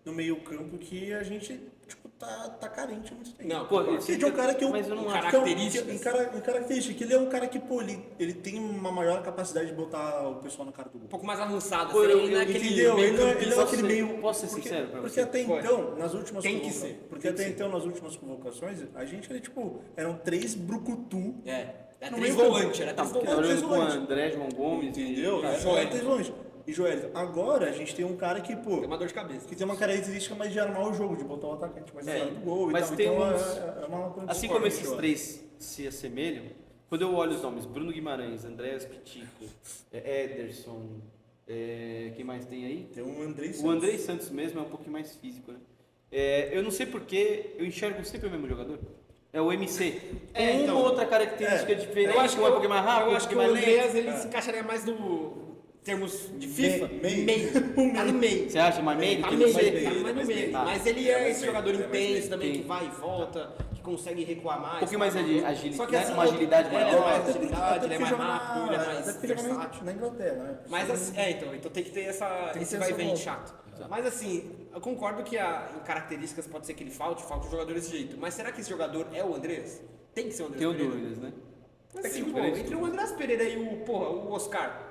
S3: no meio-campo que a gente tipo, tá carente há muito tempo.
S2: Não,
S1: Pô,
S3: Ele é um cara que eu,
S1: mas eu não acho.
S2: Características.
S3: em característica, ele é um cara que pô, ele tem uma maior capacidade de botar o pessoal na cara do gol.
S2: Um pouco mais avançado.
S1: Pô,
S2: assim,
S1: eu-
S2: ele não é aquele
S3: Entendeu? Ele não é
S2: meio-campista.
S3: aquele meio.
S1: Posso ser
S3: porque-
S1: sincero pra
S3: Porque
S1: você?
S3: até
S2: Pode.
S3: então, nas últimas
S2: Tem que ser.
S3: Porque
S2: Tem que
S3: até
S2: ser.
S3: então, nas últimas convocações, a gente era tipo. Eram 3 brucutu.
S2: É
S3: No
S2: três
S3: meio-campo.
S2: volantes, era três
S3: Não,
S1: Tava
S2: volantes.
S1: jogando com o André, João Gomes
S3: Entendeu?
S1: e...
S3: Era
S2: Joelito.
S3: 3 longe. E Joelito. Agora a gente tem um cara que, pô.
S2: Tem uma dor de cabeça.
S3: Que tem uma característica mais de armar o jogo, de botar o atacante mais na cara do gol
S1: mas
S3: e tal.
S1: tem
S3: Então
S1: uns-
S3: é uma coisa
S1: Assim
S3: forte,
S1: como esses
S3: eu acho.
S1: três se assemelham, quando eu olho os nomes, Bruno Guimarães, Andréas Pitico, Ederson, quem mais tem aí?
S3: Tem um Andrei
S1: O Andrei Santos mesmo é um pouquinho mais físico, né? Eu não sei porque eu enxergo sempre o mesmo jogador. É o MC.
S2: É,
S1: Com
S2: então,
S1: uma outra característica diferente,
S2: Eu acho que
S1: um é um pouquinho mais rápido,
S2: eu
S1: um
S2: acho que o
S1: pouquinho mais lento.
S2: Andreas ele se encaixaria mais no termos de FIFA.
S3: Meio.
S2: Tá no meio.
S1: Você acha mais meio do
S2: Tá
S1: que
S2: no meio,
S1: você?
S2: tá mais no meio.
S1: Tá.
S2: Mas ele é
S3: mais
S2: esse
S3: meio,
S2: jogador
S3: é mais
S2: intenso
S3: meio.
S2: também,
S1: Sim.
S2: que vai e volta, que consegue recuar mais.
S1: Um pouquinho mais de agilidade,
S2: Só que
S1: né?
S2: assim,
S1: Uma agilidade
S2: ele é
S1: maior.
S2: mais
S3: Até porque-
S2: agilidade,
S3: até
S2: ele é
S3: porque
S2: mais
S3: joga
S2: rápido, ele é
S3: até
S2: mais
S3: porque joga
S2: versátil.
S3: na Inglaterra, né?
S2: Mas assim, então tem que ter
S3: Tem que
S2: esse
S3: ter
S2: vai e
S3: essa
S2: vem
S3: volta.
S2: chato. Mas assim, eu concordo que em características pode ser que ele falte um jogador desse jeito. Mas será que esse jogador é o Andrés? Tem que ser o Andrés
S1: Tenho
S2: Pereira?
S1: dúvidas, né?
S2: Mas assim,
S1: que
S2: pô,
S1: diferença.
S2: entre o Andrés Pereira e o Oscar.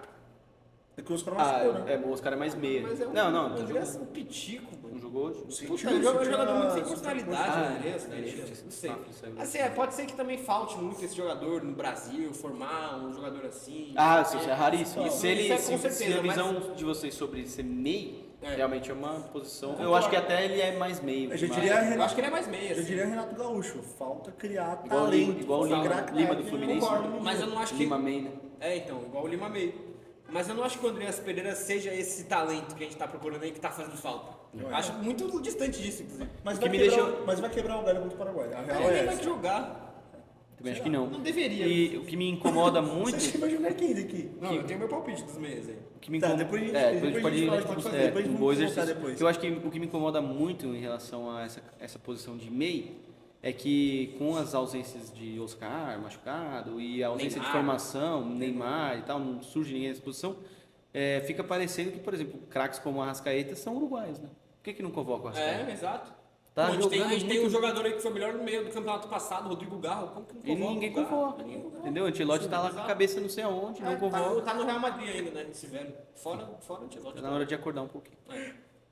S3: É que os caras machucou, né?
S1: O Oscar é mais meia.
S2: Mas é
S1: Não,
S2: o
S1: tá
S2: Andrés é
S1: jogando.
S2: um pitico,
S1: Não
S2: mano.
S1: jogou hoje?
S3: Sim.
S2: Puta,
S3: Sentiu,
S2: ele é um
S3: sentiu
S2: jogador muito
S3: a-
S2: sem personalidade,
S1: Ah,
S2: o Andrés, né?
S1: é.
S2: Não sei.
S1: Saiu.
S2: Assim, pode ser que também falte muito esse jogador no Brasil, formar um jogador assim.
S1: Ah, sim, isso é raríssimo.
S2: Isso-
S1: se ele,
S2: isso é com
S1: se
S2: certeza,
S1: a
S2: mas-
S1: visão de vocês sobre ser meio,
S2: É.
S1: realmente é uma posição. Eu
S2: Concordo.
S1: acho que até ele é mais meio.
S3: Eu já
S1: mas-
S3: diria
S2: Eu acho que ele é mais meia,
S3: Eu
S2: assim.
S3: diria Renato Gaúcho. Falta criar
S1: Igual o
S3: talento.
S1: Lima, igual o Lima,
S3: craque,
S1: Lima do
S3: craque,
S1: Fluminense.
S3: concordo.
S2: Mas eu não acho que.
S1: Lima meio, né?
S2: Então, igual o Lima meio. Mas eu não acho que o Andreas Pereira seja esse talento que a gente tá procurando aí que tá fazendo falta. Eu acho muito distante disso, inclusive.
S3: Mas
S1: O
S3: vai,
S1: que me
S3: quebrar,
S1: deixa-
S3: mas vai quebrar o galho contra o Paraguai. A real
S2: Ele
S3: é
S2: nem vai
S3: essa.
S2: jogar.
S1: Também acho que não.
S2: Não deveria.
S1: E o que me incomoda muito.
S3: Você acha que vai jogar quem daqui?
S2: Não, eu tenho meu palpite dos meias aí.
S1: O que me
S3: Tá,
S1: incomoda-
S3: depois a gente-
S1: depois
S3: depois a gente pode fazer, depois
S1: um
S3: vamos
S1: bom
S3: voltar
S1: exercício.
S3: depois.
S1: Eu acho que o que me incomoda muito em relação a essa posição de meio é que com as ausências de Oscar machucado e a ausência
S2: Neymar.
S1: de formação, Neymar e tal, não surge ninguém nessa posição, fica parecendo que, por exemplo, craques como a Arrascaeta são uruguaios, né? Por que não convoca o Arrascaeta?
S2: Exato.
S1: Tá
S2: Pô, a gente tem
S1: jogando
S2: um jogador aí que foi melhor no meio do campeonato passado, Rodrigo Garro. Como que não
S1: E
S2: convoca?
S1: ninguém
S2: o Garro?
S1: convoca.
S2: Ninguém convoca.
S1: Entendeu? O Ancelotti tá lá com a
S2: Exato.
S1: cabeça não sei aonde, não convoca.
S2: Tá no Real Madrid ainda, né? Esse velho. Fora o Ancelotti.
S1: Tá na hora de acordar um pouquinho.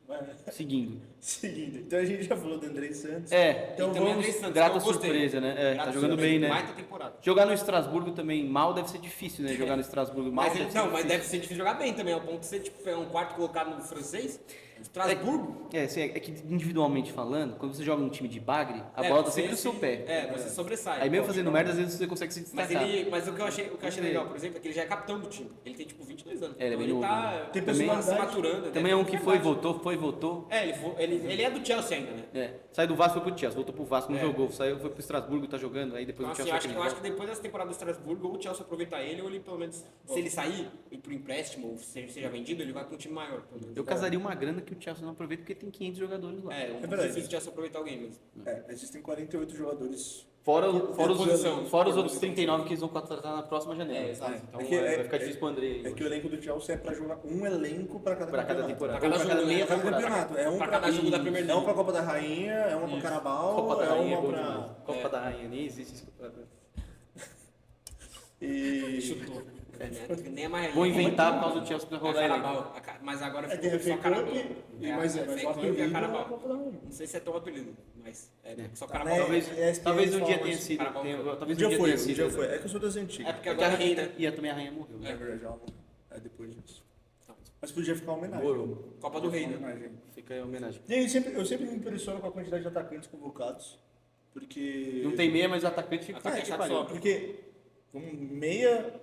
S3: Vai.
S1: Seguindo.
S3: Seguindo. Então a gente já falou do Andrei Santos.
S1: Então
S2: E também
S1: vamos,
S2: Andrés Santos,
S1: grata
S2: eu gostei.
S1: surpresa, né? Tá
S2: Grata
S1: jogando
S2: surpresa.
S1: bem, né?
S2: Baita temporada.
S1: Jogar no Estrasburgo também mal deve ser difícil, né? Jogar no Estrasburgo mal
S2: Mas,
S1: deve ser
S2: não, mas
S1: difícil.
S2: deve ser difícil jogar bem também, ao ponto de ser tipo, pegar um quarto colocado no francês. Estrasburgo.
S1: É que individualmente falando, quando você joga um time de bagre, a bola tá sempre no seu pé.
S2: Você sobressai.
S1: Aí mesmo
S2: Pode.
S1: fazendo merda, às vezes você consegue se
S2: Mas,
S1: destacar.
S2: mas o que eu achei legal, por exemplo, é que ele já é capitão do time. Ele tem tipo 22 anos.
S1: Ele é
S2: Então
S1: bem
S2: ele
S1: novo,
S2: tá
S1: né?
S3: Tem
S2: se
S3: personalidade.
S2: maturando.
S1: Também é um que foi, voltou.
S2: Ele é do Chelsea ainda, né?
S1: Saiu do Vasco, foi pro Chelsea, voltou pro Vasco, não
S2: É.
S1: jogou, foi pro Estrasburgo, tá jogando, aí depois
S2: Então,
S1: o
S2: assim,
S1: Chelsea
S2: eu acho,
S1: foi
S2: eu acho que depois dessa temporada do Estrasburgo, ou o Chelsea aproveitar ele, ou ele pelo menos, se ele sair, ir pro empréstimo, ou seja vendido, ele vai com um time maior. Pelo menos.
S1: Eu casaria uma grana que o Chelsea não aproveita porque tem 500 jogadores lá.
S2: É muito
S3: verdade.
S2: difícil o Chelsea aproveitar alguém mesmo.
S3: Existem 48 jogadores.
S1: Fora
S2: posição.
S1: os outros 39 que eles vão contratar na próxima janela.
S2: Exato.
S1: Então
S3: É que-
S1: vai ficar difícil pro André.
S3: É que o elenco do Chelsea é pra jogar um elenco pra cada
S1: Pra cada
S3: campeonato.
S1: temporada.
S2: Pra cada
S1: Ou pra cada
S2: jogo,
S1: meia
S2: né?
S3: Cada
S1: temporada.
S3: campeonato. É um
S2: Pra cada jogo da Premier
S3: É um
S2: League.
S3: pra Copa da Rainha, é uma pra Carabao,
S1: Copa da
S3: é
S1: Rainha é
S3: uma
S1: bom
S3: pra...
S1: demais. Copa da Rainha, nem existe isso.
S3: E...
S2: Chutou. Nem é mais
S1: Vou inventar por causa do Chelsea pra rodar ele.
S2: Carabao. Mas agora
S3: É, tem a
S2: ficou
S3: FA
S2: só Carabao.
S3: Cup, mas
S2: FA
S3: o
S2: Cup e a
S3: apelido é a
S2: Carabao.
S3: Copa da Rainha.
S2: Não sei se é tão apelido, mas só
S3: É,
S2: Carabao.
S1: Talvez um dia
S3: fala
S1: tenha
S3: isso.
S1: sido.
S2: Carabao.
S1: Talvez
S3: Um
S1: um
S3: dia foi,
S1: tenha
S3: um dia
S1: sido.
S3: foi. É que eu sou das antigas.
S2: É porque
S1: É que
S2: agora
S1: a
S2: a reina.
S1: rainha, e também a rainha morreu.
S3: É verdade, ela é depois disso. Mas podia ficar uma homenagem.
S1: Morou.
S2: Copa do Rei, né?
S3: Homenagem.
S1: Fica aí a homenagem.
S3: E aí, eu sempre me impressiono com a quantidade de atacantes convocados. Porque...
S1: Não tem meia, mas o atacante fica
S2: Atacante
S1: que
S2: é
S1: pariu.
S2: só.
S3: Porque meia...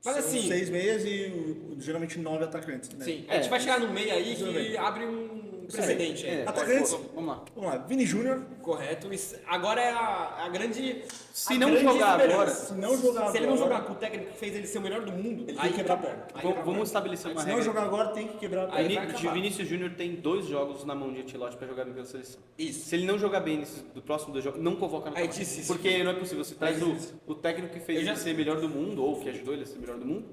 S2: Mas
S3: são
S2: assim-
S3: 6 meias e geralmente 9 atacantes, né?
S2: Sim, a gente vai chegar no meio aí
S3: Tudo
S2: que
S3: bem.
S2: abre um precedente.
S3: Atacantes.
S1: Vamos lá.
S3: Vamos lá, Vini Júnior.
S2: Correto. Agora é a grande.
S1: Se
S2: a
S1: não
S2: grande
S1: jogar
S2: esperança.
S1: agora-
S3: Se não jogar
S2: Se ele não
S3: agora-
S2: jogar com o técnico que fez ele ser o melhor do mundo,
S3: Ele tem
S2: aí
S3: que quebrar a
S2: acabou.
S3: perna.
S2: Aí
S1: Vamos,
S2: acabou.
S1: vamos estabelecer uma
S3: Se não
S1: regra.
S3: jogar agora, tem que quebrar a
S2: Aí
S3: perna.
S2: vai acabar.
S1: Vinícius Júnior tem 2 jogos na mão de Ancelotti pra jogar bem pela seleção.
S2: Isso.
S1: Se ele não jogar bem do próximo 2 jogos, não convoca na
S2: Aí
S1: partida.
S2: disse isso.
S1: Porque não é possível. Você traz
S2: disse
S1: o técnico que fez
S2: Eu já-
S1: ele ser melhor do mundo, ou que ajudou ele a ser melhor do mundo.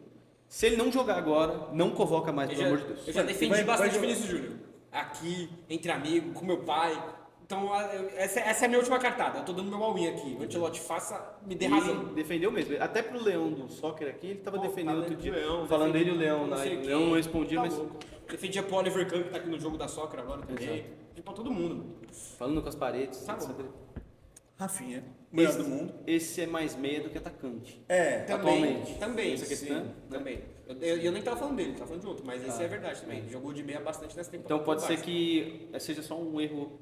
S1: Se ele não jogar agora, não convoca mais,
S2: Eu
S1: pelo amor de Deus.
S2: já defendi
S3: vai
S2: bastante o
S3: jogar-
S2: Vinícius Júnior. Aqui, entre amigos, com meu pai. Então, essa é a minha última cartada. Eu tô dando meu all-in aqui. O Ancelotti me dê
S1: E
S2: razão.
S1: ele defendeu mesmo. Até pro Leão do soccer aqui, ele tava
S2: Pô,
S1: defendendo
S2: falando
S1: outro
S2: do
S1: dia.
S2: Leão,
S1: Falando
S2: defendi
S1: dele, o Leão.
S2: não
S1: Né?
S2: sei
S1: O
S2: quem.
S1: Leão não respondia,
S2: Tá
S1: mas
S2: louco. Defendia pro Oliver Kahn, que tá aqui no jogo da soccer agora também.
S1: Exato.
S2: Defendi pra todo mundo.
S1: falando com as paredes.
S2: Tá bom.
S1: etc.
S3: Rafinha, melhor
S1: Esse-
S3: do mundo.
S1: Esse é mais meia do que atacante.
S3: É,
S1: Atualmente.
S2: Também.
S1: Essa questão,
S2: sim,
S1: né?
S2: também. Eu nem tava falando dele, tava falando de outro, mas esse é verdade também. Jogou de meia bastante nessa temporada.
S1: Então pode
S2: no
S1: ser
S2: Barça.
S1: que seja só um erro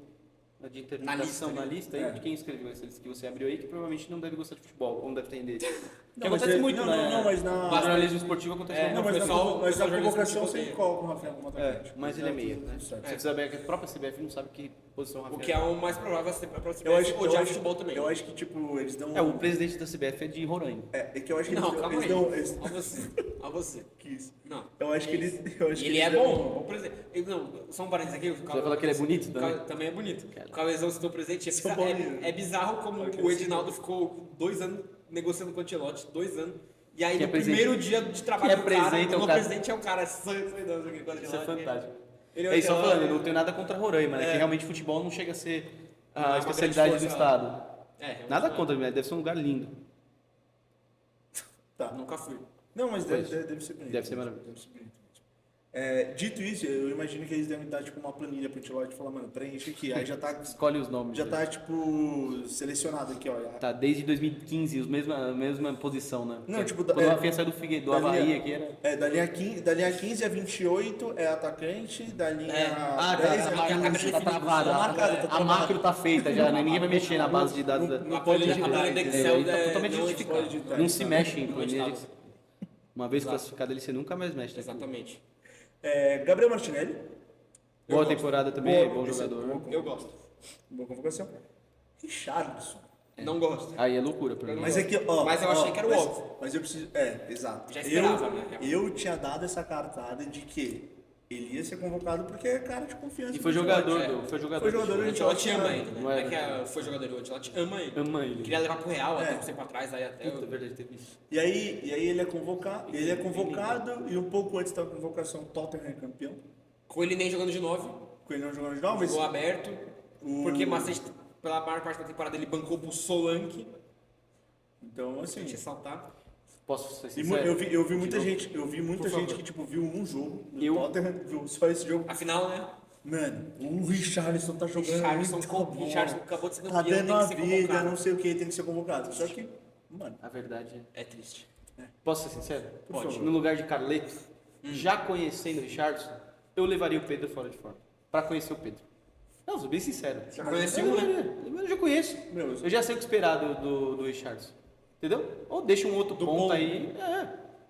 S1: de interpretação
S2: Na
S1: na
S2: lista,
S1: lista, aí,
S3: né?
S1: de quem escreveu esse que você abriu aí, que provavelmente não deve gostar de futebol, ou não deve entender. Que
S3: Não, mas
S1: acontece
S3: é-
S1: muito,
S3: não,
S1: né?
S3: não, mas na-
S1: No jornalismo esportivo acontece
S2: É,
S1: muito.
S3: Não, mas na,
S2: pessoal-
S3: mas na
S2: pessoal
S3: convocação
S2: jornalista
S3: sempre
S2: odeia.
S3: coloca o Rafinha como
S1: É,
S3: atacante.
S1: mas ele é meia,
S3: Tudo
S1: né?
S3: certo.
S1: Se você saber que a própria CBF não sabe que posição o Rafinha
S2: O que é o mais provável é pra você
S3: Eu acho,
S2: odiar futebol também.
S3: eu acho que, tipo, eles dão...
S1: É, o presidente da CBF é de Roraima.
S3: É que eu acho que
S2: Não,
S3: eles,
S2: calma
S3: eles
S2: aí.
S3: dão... Eles,
S2: Olha você. Olha você.
S3: que isso?
S2: Não.
S3: Eu acho que eles... Eu acho que
S2: Ele
S3: eles
S2: é
S3: dão-
S2: bom, por exemplo. Não, só um parênteses aqui. Você
S1: vai falar que ele é bonito também?
S2: Também é bonito.
S1: Cara.
S2: O Cauezão citou o presente.
S3: Sou
S2: É,
S3: bolinho.
S2: é bizarro como
S3: Claro que
S2: o
S3: eu sei.
S2: Edinaldo ficou 2 anos negociando com o Ancelotti, 2 anos. E aí,
S1: Que
S2: no
S1: apresenta-
S2: primeiro dia de trabalho
S1: que
S2: do cara,
S1: apresenta o
S2: o
S1: cara.
S2: presidente é o cara sangue aqui com o Ancelotti.
S1: Isso é fantástico.
S2: Ele
S1: É isso, só
S2: Ancelotti,
S1: falando, eu não tenho nada contra Roraima, né?
S2: É.
S1: Que realmente futebol não chega a ser
S2: Não é
S1: a
S2: uma
S1: especialidade do
S2: grande força.
S1: estado.
S2: realmente
S1: Nada
S2: não é.
S1: contra, deve ser um lugar lindo.
S3: Tá.
S2: Nunca fui.
S3: Não, mas
S1: Pois.
S3: deve ser bonito.
S1: Deve ser maravilhoso.
S3: Deve ser bonito. É, dito isso, eu imagino que eles devem dar, tipo, uma planilha pro Ancelotti e falar, mano, preenche aqui. Aí já tá,
S1: Escolhe os nomes.
S3: já
S1: né?
S3: tá tipo, selecionado aqui, ó.
S1: Tá, desde 2015, a mesma posição, né?
S3: Não,
S1: Porque
S3: tipo,
S1: quando o Rafinha saiu do
S3: da
S1: Havaí
S3: linha-
S1: aqui era...
S3: É, da linha 15 a 28 é atacante, da linha
S1: Ah,
S3: 10
S1: tá,
S3: a 15
S1: tá travado.
S3: Tá marcado, tá
S1: A
S3: travado.
S1: macro tá feita já, né? Ninguém vai mexer na base de dados.
S3: Não
S2: A
S3: pode
S2: planilha
S3: editar,
S2: do
S3: entendeu?
S2: Excel
S1: Tá totalmente
S2: não
S1: justificado.
S2: pode editar.
S1: Não se mexe em
S2: Não
S1: planilha.
S2: editava.
S1: Uma vez
S2: Exato.
S1: classificado ele, você nunca mais mexe. Né?
S2: Exatamente.
S3: Gabriel Martinelli.
S1: Boa
S2: Eu
S1: temporada também,
S3: Boa,
S1: bom
S3: esse é
S1: jogador.
S3: bom.
S2: Eu gosto.
S3: Boa convocação. Richarlison.
S2: Não gosto.
S1: Aí é loucura pra
S2: Eu
S1: mim.
S2: não
S3: Mas é que, ó.
S2: Mas eu
S3: ó,
S2: achei que era o
S3: mas-
S2: óbvio.
S3: Mas eu preciso. Exato.
S2: Já esperava, né?
S3: Eu tinha dado essa cartada de que ele ia ser convocado porque é cara de confiança.
S1: E foi
S3: do
S1: jogador,
S3: Ancelotti.
S1: foi jogador.
S3: Foi jogador,
S2: O Ancelotti ama
S3: Não
S2: ele, né?
S1: é,
S2: Não é
S1: né?
S2: que foi jogador, o Ancelotti ama ele.
S1: Ama ele.
S2: Queria levar pro Real
S3: É.
S2: até um tempo atrás, aí até...
S1: Puta, é verdade, teve isso.
S3: E aí ele é convocado, e um pouco antes da convocação, Tottenham é campeão.
S2: Com ele nem jogando de 9,
S3: Com ele não jogando de novo, mas
S2: jogou aberto.
S3: O-
S2: Porque Macete, pela maior parte da temporada, ele bancou pro Solanke.
S3: então
S2: Pra
S3: assim.
S2: gente ressaltar.
S1: Posso ser
S3: E
S1: sincero?
S3: eu vi muita
S1: De novo?
S3: gente,
S2: Por favor.
S3: que tipo viu um jogo do
S1: Eu-
S3: Tottenham, viu só esse jogo.
S2: Afinal, né?
S3: Mano, o Richarlison tá jogando
S2: Richarlison,
S3: muito
S2: com-
S3: bom.
S2: Richarlison acabou de ser
S3: Tá
S2: campeão,
S3: dando
S2: tem
S3: a
S2: que ser
S3: vida,
S2: convocado.
S3: não sei o que, tem que ser convocado. Só que, mano,
S1: A verdade é...
S2: É triste.
S1: Posso ser sincero?
S3: Por favor.
S1: No lugar de Carleto, já conhecendo o Richardson, eu levaria o Pedro fora de forma. Pra conhecer o Pedro. Não, sou bem sincero.
S2: Já conheci
S1: Eu
S2: um, né?
S1: levaria. Eu já conheço.
S3: Meu,
S1: Eu já sei o que esperar do Richardson. Entendeu? Ou deixa um outro
S3: Do
S1: ponto
S3: bom.
S1: aí.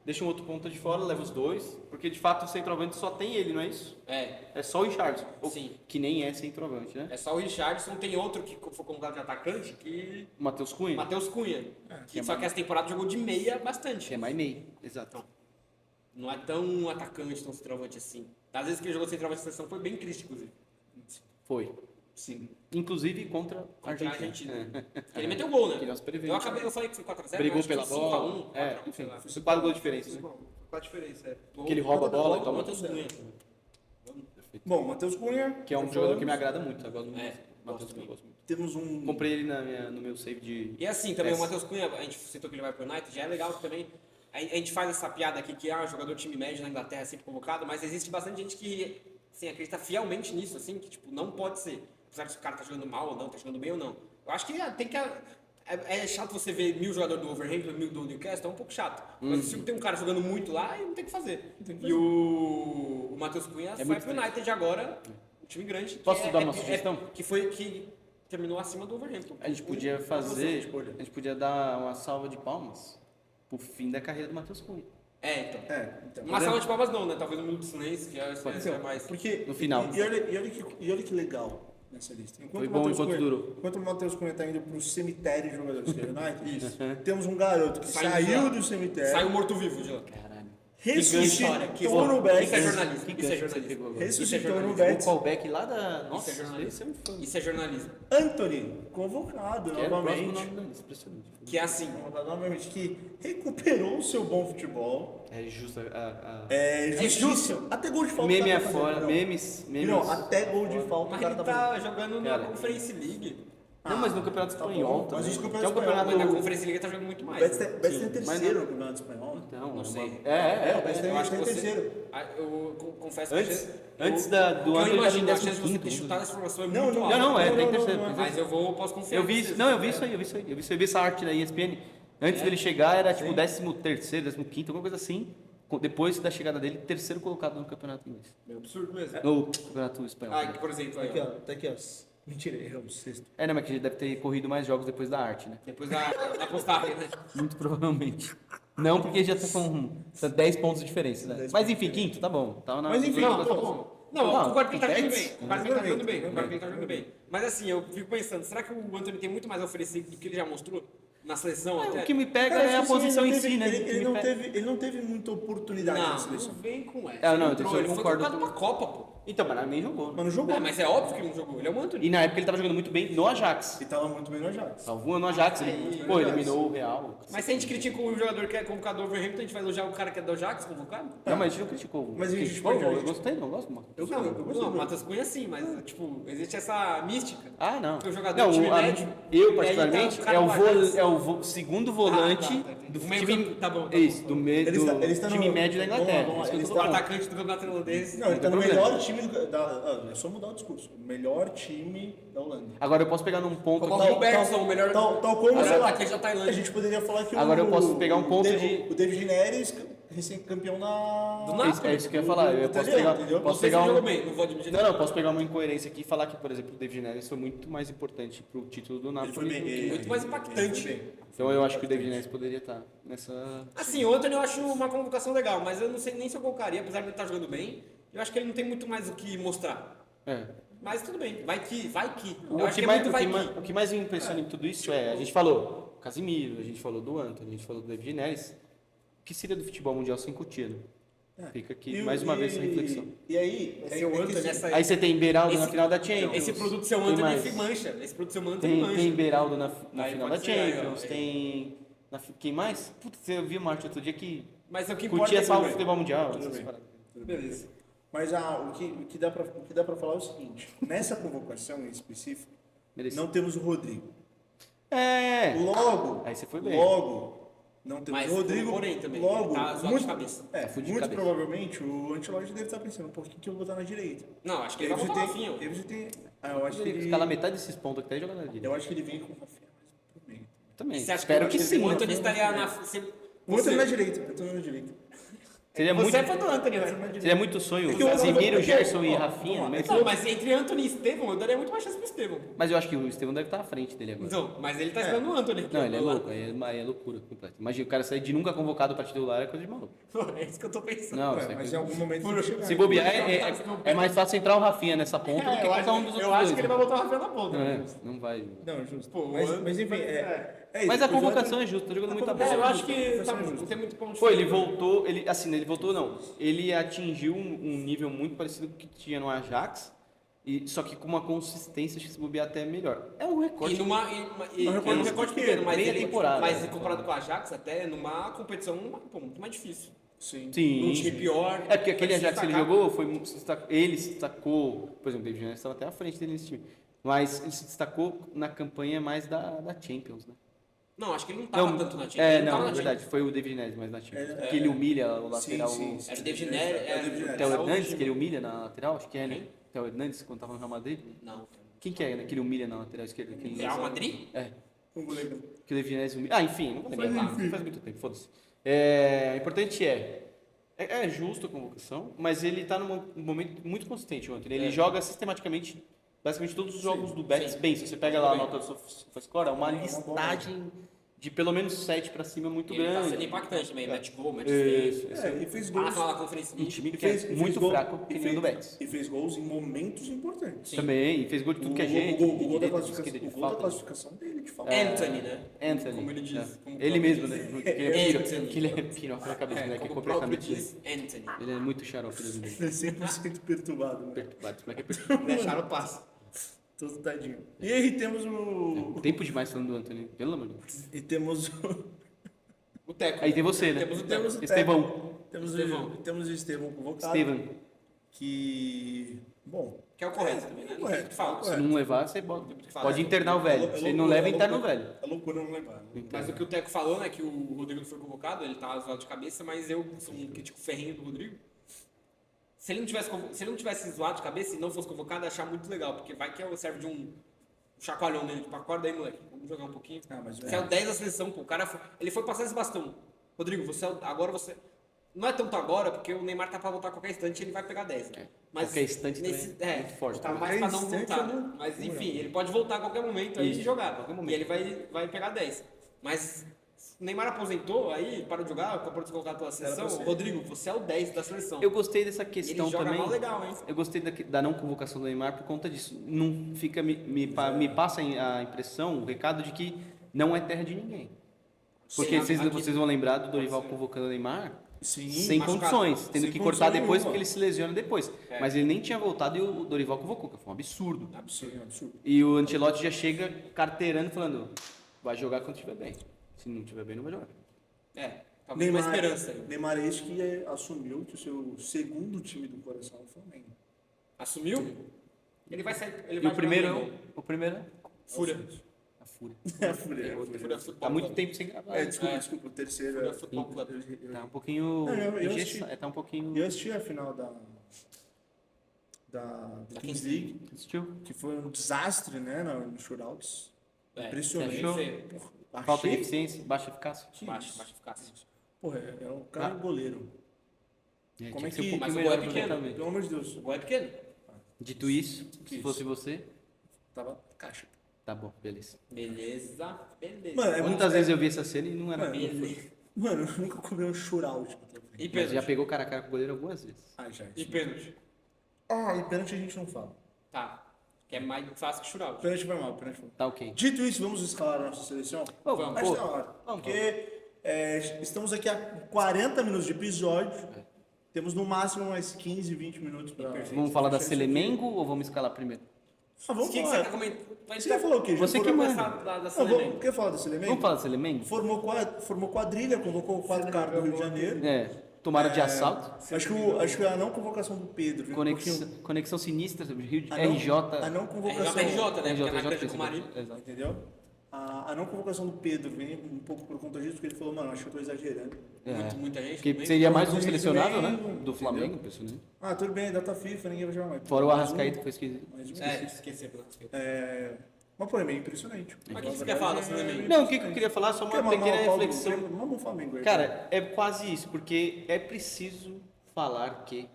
S1: Deixa um outro ponto de fora, leva os dois. Porque de fato o centroavante só tem ele, não é isso? É só o Richardson. Ou-
S2: Sim.
S1: Que nem é centroavante, né?
S2: É só o Richardson, tem outro que foi convocado de atacante, que...
S1: O Matheus Cunha.
S2: Matheus Cunha.
S1: que é
S2: Só que essa temporada jogou de meia bastante.
S1: Que é mais meio. Exato.
S2: Não é tão atacante, tão centroavante assim. Às vezes que ele jogou centroavante na seleção foi bem triste, inclusive.
S1: Foi.
S3: sim.
S1: Inclusive contra a
S2: Contra a
S1: Argentina.
S2: Argentina. Ele meteu gol, né?
S1: Que nós prevemos.
S2: Eu falei que foi 4x0.
S1: Brigou
S2: mas
S1: pela
S2: acho que foi
S1: bola.
S2: 5x1,
S1: É,
S2: 4x1, sei lá.
S1: foi 4 gols de diferença. Né?
S3: Qual a diferença? É.
S2: Gol-
S1: Que ele rouba a bola e
S2: gol do
S1: toma.
S2: Matheus Cunha.
S3: Bom, Matheus Cunha.
S1: Que é um
S3: já
S1: jogador que
S3: falamos.
S1: me agrada muito. Eu gosto muito.
S2: É,
S1: Matheus
S2: gosto
S1: Cunha, eu gosto muito.
S3: Temos um.
S1: Comprei ele no meu save de.
S2: E assim, também
S1: Essa.
S2: o Matheus Cunha, a gente citou que ele vai pro United, já é legal também. A gente faz essa piada aqui que jogador de time médio na Inglaterra é sempre convocado, mas existe bastante gente que assim, acredita fielmente nisso, assim, que tipo, não pode ser. Apesar se o cara tá jogando mal ou não, tá jogando bem ou não. Eu acho que tem que. É chato você ver 1000 jogadores do Wolverhampton, 1000 do Newcastle, é um pouco chato. Mas se tem um cara jogando muito lá, aí não tem o que fazer. E o Matheus Cunha vai
S1: muito
S2: pro United agora, um time grande. que
S1: Posso dar uma sugestão?
S2: Que terminou acima do Wolverhampton.
S1: A gente podia fazer. A gente podia dar uma salva de palmas pro fim da carreira do Matheus Cunha.
S3: Então,
S2: Uma salva de palmas não, né? Talvez um minuto de silêncio, que é mais...
S3: Porque,
S1: No final.
S3: E olha que legal nessa lista.
S1: Foi bom enquanto durou.
S3: Enquanto o Matheus Cunha tá indo pro cemitério de jogadores do United, temos um garoto que saiu do cemitério,
S2: Saiu morto-vivo de lá.
S1: Caralho.
S3: ressuscitou
S2: Que
S3: no back.
S2: Isso é jornalismo.
S1: Que
S2: Isso é
S1: gancho que você
S2: jornalismo.
S1: pegou agora?
S3: Ressuscitou no
S1: O
S3: Betis.
S1: callback lá da... Nossa,
S2: Isso é jornalismo.
S1: esse é muito fã.
S2: Isso é jornalismo.
S3: Anthony, convocado
S1: Que era o próximo
S3: novamente.
S1: nome deles, impressionante.
S2: Que é assim.
S3: Convocado novamente, que recuperou o seu bom futebol.
S1: É justo
S3: É justiça.
S2: justo.
S3: Até gol de falta.
S1: Meme
S3: o cara tá
S1: afora,
S3: fazendo,
S1: memes.
S3: Não, até gol de falta
S2: Mas
S3: o cara
S2: ele
S3: tá fazendo.
S2: tá jogando na
S1: Cara,
S2: Conference League.
S1: Não, mas no Campeonato
S3: Tá
S1: Espanhol
S3: bom, mas
S1: também.
S3: isso no
S1: Que é
S3: Campeonato
S1: um campeonato...
S2: Mas na Conference League ele tá jogando muito
S3: O
S2: mais.
S3: Betis tem
S1: Sim, mas
S3: terceiro no Campeonato Espanhol.
S1: Então,
S2: Não sei.
S3: O Betis
S2: Eu acho que
S3: tem
S2: você...
S3: terceiro.
S2: Eu confesso
S1: Antes
S2: que...
S1: do
S2: o que eu
S1: Antony
S2: imagino,
S1: tá
S2: a chance de você ter
S1: 15º.
S2: chutado essa informação é
S3: Não,
S2: muito
S3: não,
S2: alta.
S1: Não, tem
S3: não,
S1: terceiro.
S3: não,
S1: tem
S2: Mas
S1: terceiro.
S2: eu posso confiar
S1: Eu vi
S2: em
S1: isso,
S2: vocês.
S1: não, eu vi isso aí, eu vi essa arte da ESPN. Antes dele chegar era tipo 13º, 15º, alguma coisa assim. Depois da chegada dele, terceiro colocado no campeonato inglês.
S2: É absurdo mesmo.
S1: No campeonato espanhol.
S2: Ah, que, por exemplo, aí,
S3: Aqui,
S2: ó,
S3: ó. Tá aqui, ó. Mentira, errou o sexto.
S1: Não, mas que ele deve ter corrido mais jogos depois da arte, né?
S2: depois da postagem, né?
S1: Muito provavelmente. Não, porque já tá com 10 pontos de diferença, né?
S3: 10
S1: Mas enfim, quinto, tá bom. Tava na...
S3: Mas enfim,
S2: Não,
S3: pô,
S2: tá bom. Não,
S1: Não,
S2: eu concordo que ele tá
S1: com
S2: jogando
S1: Betis,
S2: bem. Concordo que ele tá jogando bem. Concordo que ele tá jogando bem. Mas assim, eu fico pensando, será que o Antony tem muito mais a oferecer do que ele já mostrou na seleção até?
S1: O que me pega
S3: Cara,
S1: é a
S3: acho que sim,
S1: posição em
S3: ele
S1: si, né?
S3: Ele,
S1: O que
S3: ele
S1: me
S3: não
S1: pega-
S3: teve, ele não teve muita oportunidade na
S2: Não,
S3: seleção.
S2: não vem com essa.
S1: É, não,
S2: Ele entrou,
S1: eu
S2: ele foi
S1: concordo
S2: colocado
S1: com-
S2: pra Copa, pô.
S1: Então, mas nem jogou.
S3: Mas não jogou.
S2: É, mas é óbvio que ele não jogou. Ele é o Antony.
S1: E na época ele tava jogando muito bem no Ajax.
S3: E tava muito bem no Ajax.
S1: Salvou no Ajax, ele, pô, eliminou o Real.
S2: Mas se a gente critica o jogador que é convocado do Wolverhampton, a gente vai elogiar o cara que é do Ajax convocado?
S1: Não, mas a gente não criticou.
S3: Mas a gente
S1: criticou,
S3: criticou,
S1: eu gostei, não gosto, mano.
S3: Eu
S2: Não,
S3: gostei
S2: não,
S3: do-
S2: Matheus Cunha sim, mas tipo, existe essa mística.
S1: Ah, não.
S2: Porque o jogador
S1: Não,
S2: do time
S1: a-
S2: médio, e
S1: eu,
S2: aí
S1: particularmente,
S2: tá o cara
S1: é o,
S2: do Ajax.
S1: segundo volante
S2: tá, entendi.
S1: do
S2: O meio
S1: time.
S2: campo, tá bom, tá
S1: Isso,
S2: bom.
S1: do, meio,
S3: Ele está-
S1: do
S3: ele está
S1: time
S3: no-
S1: médio da
S3: vamos lá,
S1: Inglaterra.
S3: vamos lá,
S1: Isso que eu
S3: ele
S1: tô
S2: O
S1: falando.
S2: atacante do campeonato irlandês.
S3: Não, ele tá no
S1: tem problema.
S3: melhor time é só mudar o discurso. O melhor time da Holanda.
S1: Agora eu posso pegar num ponto
S2: Como
S1: aqui.
S2: o Robertson, o melhor
S3: Tal como,
S2: melhor
S3: sei lá,
S2: atacante da Tailândia.
S3: a gente poderia falar que
S1: Agora
S3: o...
S1: eu posso pegar um ponto
S3: o David Neres, recém-campeão na...
S2: Do
S1: É
S2: Napoli.
S1: isso, é isso que eu ia falar. Eu posso
S3: Italiano,
S1: pegar,
S3: entendeu?
S1: posso
S2: Não sei se
S1: pegar
S2: ele
S1: um.
S2: jogou bem, não vou admitir.
S1: Não, posso pegar uma incoerência aqui e falar que, por exemplo, o David Neres foi muito mais importante pro título do
S3: Ele
S1: Napoli.
S3: foi bem.
S1: do que-
S3: ele-
S2: muito mais
S3: ele
S2: impactante.
S3: foi bem.
S1: Então eu acho que o David Neres poderia estar nessa.
S2: Assim, o Antony eu acho uma convocação legal, mas eu não sei nem se eu colocaria, apesar de ele estar jogando bem. Eu acho que ele não tem muito mais o que mostrar.
S1: É.
S2: Mas tudo bem, vai que. Eu
S1: O
S2: acho
S1: que,
S2: que é
S1: mais,
S2: muito
S1: o,
S2: vai
S1: que,
S2: que.
S1: o que mais me impressiona em tudo isso é, a gente falou Casimiro, a gente falou do Antony, a gente falou do David Neres. O que seria do futebol mundial sem Coutinho? Fica aqui
S3: E-
S1: mais uma vez essa
S3: e-
S1: reflexão.
S3: E aí...
S2: Esse é o Antony, essa
S1: Aí você tem Beraldo na
S2: Esse-
S1: final da Champions.
S2: Esse produto seu
S1: Quem
S2: Antony
S1: mais?
S2: mancha. Esse produto seu Antony mancha.
S1: Tem Beraldo na
S2: Aí
S1: final da
S2: pode ser, aí, ó,
S1: Champions,
S2: aí.
S1: tem... Quem mais? Putz, eu vi uma arte outro dia que
S2: Mas o que importa
S1: Coutinho é salvo o
S2: tudo bem.
S1: futebol mundial.
S3: Tudo
S1: essas
S3: bem.
S1: paradas.
S2: Beleza.
S3: Mas o que dá pra falar é o seguinte. Nessa convocação em específico,
S1: Merecido.
S3: não temos o Rodrigo.
S1: É!
S3: Logo,
S1: Aí você foi bem.
S3: logo, não temos
S2: Mas
S3: o Rodrigo.
S2: porém também,
S3: logo,
S2: ele tá zoado de cabeça.
S1: fudido de
S3: muito
S1: cabeça.
S3: provavelmente o Ancelotti deve estar pensando, por que eu vou botar na direita?
S2: Não, acho que
S3: Aí
S2: ele vai
S3: você
S2: botar o
S3: tem,
S2: Rafinha.
S3: aí você tem, eu acho que ele,
S1: Escalar metade desses pontos aqui, tá jogando na direita.
S3: eu acho que ele vem com o Rafinha mais pro meio.
S1: Também.
S2: Você acha
S1: Espero
S2: que
S1: que sim.
S2: o Antony
S3: né?
S2: estaria na.
S3: O Antony na direita, o Antony na direita.
S1: Seria muito,
S2: Você é fã do Antony, né?
S1: seria muito sonho.
S3: que o-
S1: Casimiro,
S3: porque-
S1: Gerson e
S3: ó,
S1: Rafinha.
S3: vamos lá.
S1: Mas,
S2: Não, mas entre Antony e Estevão, eu daria muito mais chance pro Estevão.
S1: mas eu acho que o Estevão deve estar à frente dele agora.
S2: Então, mas ele tá esperando o Antony aqui.
S1: Não, ele é
S2: lá.
S1: louco, aí é loucura completa. Imagina o cara sair de nunca convocado pra titular é coisa de maluco.
S2: É isso que eu tô pensando.
S1: Não,
S3: Ué,
S1: isso é
S3: mas
S1: coisa-
S3: em algum momento tem que chegar.
S1: se bobear, é mais fácil entrar o Rafinha nessa ponta do que
S2: eu
S1: qualquer
S2: acho,
S1: um dos outros
S2: eu acho
S1: dois.
S2: que ele vai botar o Rafael na ponta.
S1: É, não vai.
S3: Não, justo.
S2: Pô,
S3: mas enfim, é isso.
S1: Mas a
S3: O
S1: convocação
S3: Antony-
S1: é justa, tá jogando muita
S3: a
S1: bola.
S2: Eu acho que
S3: Vai
S2: tá,
S3: ser justo.
S2: não tem muito como
S1: Pô, ele
S2: diferir.
S1: voltou, ele voltou não. Ele atingiu um nível muito parecido com o que tinha no Ajax, só que com uma consistência que se bobear até melhor. É um recorde.
S2: E
S3: Não
S2: num
S3: recordo
S2: recorte
S3: pequeno,
S2: pequeno, mas,
S1: meia temporada,
S2: mas
S1: né?
S2: comparado com o Ajax, até numa competição pô, muito mais difícil.
S3: Sim.
S1: Sim.
S2: Um time pior.
S1: É porque aquele
S2: vai se
S1: Ajax que ele
S2: destacar.
S1: jogou, ele se destacou, por exemplo, o David Neres estava até à frente dele nesse time, mas ele se destacou na campanha mais da Champions, né?
S2: Não, acho que ele não tava tanto na Champions. ele
S1: não,
S2: tava
S1: na
S2: na
S1: verdade, foi o David Neres mais na Champions.
S3: É,
S1: Porque ele humilha o lateral,
S3: sim.
S2: Era o David Neres.
S3: É o David
S1: o
S3: Neres.
S1: Theo Hernandes, que ele humilha na lateral, acho que é, né?
S2: Quem?
S1: Theo Hernandes, quando tava no Real Madrid.
S2: Não.
S1: Quem que é, né? Que ele humilha na lateral esquerda? Que ele
S2: Real
S1: lança-
S2: Madrid?
S1: É.
S3: Não vou lembrar.
S1: Que o David Neres humilha. Ah, enfim, não vou lembrar.
S2: Mas
S1: Não faz muito tempo, foda-se. O importante é justo a convocação, mas ele tá num momento muito consistente ontem. Ele joga sistematicamente, basicamente todos os jogos do Betis
S2: sim.
S1: bem. Se você pega lá a
S2: Bem.
S1: nota do SofaScore, é uma listagem de pelo menos 7 pra cima muito
S2: Ele tá
S1: grande.
S2: sendo impactante também, mete gol, mete
S1: Isso,
S2: assistência.
S3: E fez
S2: Tá na
S3: gols.
S2: final da Conferência
S1: Um
S2: League.
S1: time
S3: E
S1: que é
S3: fez
S1: muito
S3: gol-
S1: fraco, que
S3: e
S1: nem o do
S3: fez-
S1: Betis.
S3: E fez gols em momentos importantes.
S2: Sim.
S1: Também, e fez gol de tudo que é gente.
S3: O gol da
S1: direita,
S3: classificação,
S1: esquerda, de
S3: o gol da
S1: falta.
S3: classificação dele, de falta.
S2: Anthony, né?
S1: Anthony.
S2: Como ele diz.
S1: É.
S2: como o
S1: Ele
S2: próprio
S1: mesmo,
S2: diz.
S1: né? Que ele é
S2: Anthony.
S1: que ele é piroca na cabeça, né? Que é
S2: como o próprio
S1: completamente.
S2: diz, Anthony.
S1: Ele é muito xarope dele.
S3: Ele é 100% perturbado, né?
S1: Perturbado, como é que é perturbado?
S2: Deixaram o passe.
S3: Todo tadinho. E aí temos o...
S1: Tempo demais falando do Anthony, pelo amor de Deus.
S3: E temos o...
S2: O Teco.
S1: Aí tem você, né?
S2: Temos o Teco.
S3: Temos o
S1: Estevão.
S3: Temos o Estevão convocado.
S1: Steven.
S3: Que... Bom...
S2: Que é o correto também, né?
S3: correto,
S2: Tem que falar.
S1: Se não levar, você bota.
S2: que falar.
S1: Pode internar o velho. Se ele não leva, interna o velho.
S3: É loucura não levar. Né?
S2: Mas o que o Teco falou, né, que o Rodrigo não foi convocado, ele tava zoado de cabeça, mas eu sou um crítico ferrenho do Rodrigo. Se ele não tivesse zoado de cabeça e não fosse convocado, eu ia achar muito legal, porque vai que serve de um chacoalhão nele, tipo, acorda aí, moleque, vamos jogar um pouquinho.
S3: Mas
S2: Você é o 10 da seleção, pô, o cara ele foi passar esse bastão. Rodrigo, agora você... Não é tanto agora, porque o Neymar tá pra voltar a qualquer instante, ele vai pegar 10. Mas
S1: Qualquer instante também é muito forte.
S2: tá
S1: também.
S2: mais pra não
S3: Qualquer
S2: voltar.
S3: instante,
S2: Né? Mas enfim, ele pode voltar a qualquer momento aí
S1: Isso,
S2: e jogar.
S1: qualquer momento.
S2: E ele vai pegar 10. Mas o Neymar aposentou, aí parou de jogar, acabou de ser colocado pela seleção.
S3: pra ser.
S2: Rodrigo, você é o 10 da seleção.
S1: Eu gostei dessa
S2: Ele
S1: questão
S2: joga
S1: também.
S2: mal legal, hein?
S1: Eu gostei da não convocação do Neymar por conta disso. Não fica me passa a impressão, o recado de que não é terra de ninguém. Porque
S2: Sim, aqui-
S1: vocês vão lembrar do Dorival convocando o Neymar
S3: Sim.
S1: sem
S2: machucado.
S1: condições, tendo
S3: Sem
S1: que
S3: condição
S1: cortar depois
S3: nenhuma.
S1: porque ele se lesiona depois.
S2: É.
S1: Mas ele nem tinha voltado e o Dorival convocou, que foi um absurdo.
S3: Sim, absurdo.
S1: E o Ancelotti já chega carteirando falando, vai jogar quando estiver bem. Se não estiver bem, não vai jogar.
S2: Talvez uma esperança aí.
S3: Neymar é esse que assumiu que o seu segundo time do coração é o Flamengo.
S2: Assumiu? Ele vai sair. Ele
S1: E
S2: vai
S1: o primeiro,
S2: jogar no
S1: o primeiro é
S2: Fúria.
S1: a Fúria.
S3: É a Fúria.
S2: Fúria Futebol
S1: Tá muito
S2: Clube.
S1: tempo sem gravar.
S3: Desculpa, o terceiro
S2: Fúria
S3: é...
S2: Futebol Clube.
S1: Tá um pouquinho.
S3: Não, eu
S1: engessa-
S3: assisti.
S1: tá um pouquinho.
S3: Eu assisti a final da Kings League,
S1: Assistiu?
S3: que foi um desastre, né, no shootouts.
S2: É,
S3: Impressionante.
S1: Você achou?
S2: feio.
S1: Falta de
S3: Achei...
S1: eficiência, baixa eficácia.
S2: Baixa eficácia.
S3: Porra, é um cara goleiro.
S1: É,
S3: Como
S1: tinha
S3: é
S1: ser um
S3: que-
S1: pouquinho
S2: mas o
S1: melhor
S2: gol é pequeno,
S1: aproveitamento.
S3: Pelo amor de Deus,
S2: O gol é pequeno.
S1: Dito isso, se
S3: isso?
S1: fosse você,
S3: tava caixa.
S1: tá bom, beleza.
S2: Beleza.
S3: Mano, é
S1: Quantas vezes eu vi essa cena e não era.
S3: Mano, Mano, eu nunca comi um shootout.
S2: E
S1: Mas
S2: pênalti.
S1: já pegou cara a cara com o goleiro algumas vezes.
S3: Ah, já.
S2: E pênalti.
S3: E pênalti a gente não fala.
S2: Tá. Que é mais fácil que churar.
S3: Pênalti vai mal, pênalti vai mal.
S1: Tá ok.
S3: Dito isso, vamos escalar a nossa seleção?
S1: Ô,
S2: Vamos.
S3: Acho
S1: pô,
S3: da hora.
S1: vamos,
S3: Porque estamos aqui há 40 minutos de episódio.
S1: É.
S3: Temos no máximo mais 15, 20 minutos para.
S1: Vamos falar da Selemengo ou vamos escalar primeiro?
S3: Vamos
S2: O que você
S3: falar.
S2: quer comentar?
S3: Você quer falar o quê?
S1: Você
S3: Já
S1: que
S3: foram-
S1: manda.
S2: Da
S3: Vamos, quer falar da Selemengo?
S1: Vamos falar da Selemengo?
S3: Formou quadrilha, convocou o quadro cara do Rio de Janeiro.
S1: É. Tomaram de assalto.
S3: Acho que a não convocação do Pedro. viu?
S1: Conexão sinistra sobre Rio de
S3: A não-
S1: RJ.
S3: A não convocação.
S2: RJ, né?
S1: RJ,
S2: Porque é na grande com o
S1: RJ,
S2: Marinho.
S1: exato.
S3: Entendeu? A não convocação do Pedro vem um pouco por conta disso, porque ele falou, mano, acho que eu tô exagerando.
S1: É.
S2: Muita gente.
S1: Porque
S2: também.
S1: seria mais um
S3: Muito
S1: selecionável,
S3: bem,
S1: né? Do
S3: entendeu?
S1: Flamengo, impressionante.
S3: Ah, tudo bem, data FIFA, ninguém vai jogar mais.
S1: Fora o
S3: Mais
S1: Arrascaeta
S3: um,
S1: que foi esquisito.
S3: mais um.
S2: Esqueci.
S3: Mas, pô, é meio impressionante.
S2: Mas o que você quer falar da Selemengo?
S1: Não, o que eu queria falar? Só uma pequena reflexão.
S3: Vamos o Flamengo aí.
S1: Cara, é quase isso, porque é preciso falar que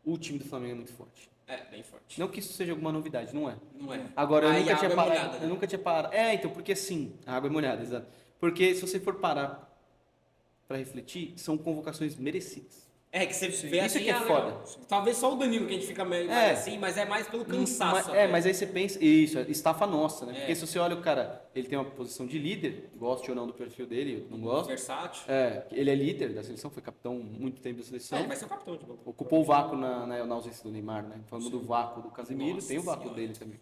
S1: o time do Flamengo é muito forte.
S2: É, bem forte.
S1: Não que isso seja alguma novidade, não é.
S2: Não é.
S1: Agora, eu
S2: Aí
S1: nunca
S2: a
S1: tinha
S2: água é
S1: parado.
S2: molhada, né?
S1: Eu nunca tinha parado. É, então, porque sim, a água é molhada, exato. Porque se você for parar pra refletir, são convocações merecidas.
S2: É, que você vê
S1: Isso
S2: assim,
S1: que é
S2: legal.
S1: foda.
S2: Talvez só o Danilo que a gente fica meio
S1: É.
S2: mais assim, mas é mais pelo cansaço.
S1: Mas aí você pensa, isso, é estafa nossa, né?
S2: É.
S1: Porque se você olha o cara, ele tem uma posição de líder, goste ou não do perfil dele, eu não gosto.
S2: Versátil.
S1: É, ele é líder da seleção, foi capitão muito tempo da seleção.
S2: Ele vai ser o capitão de bola.
S1: Ocupou o vácuo na ausência do Neymar, né? Falando do vácuo do Casemiro,
S2: Nossa
S1: tem o vácuo
S2: Senhora.
S1: dele também.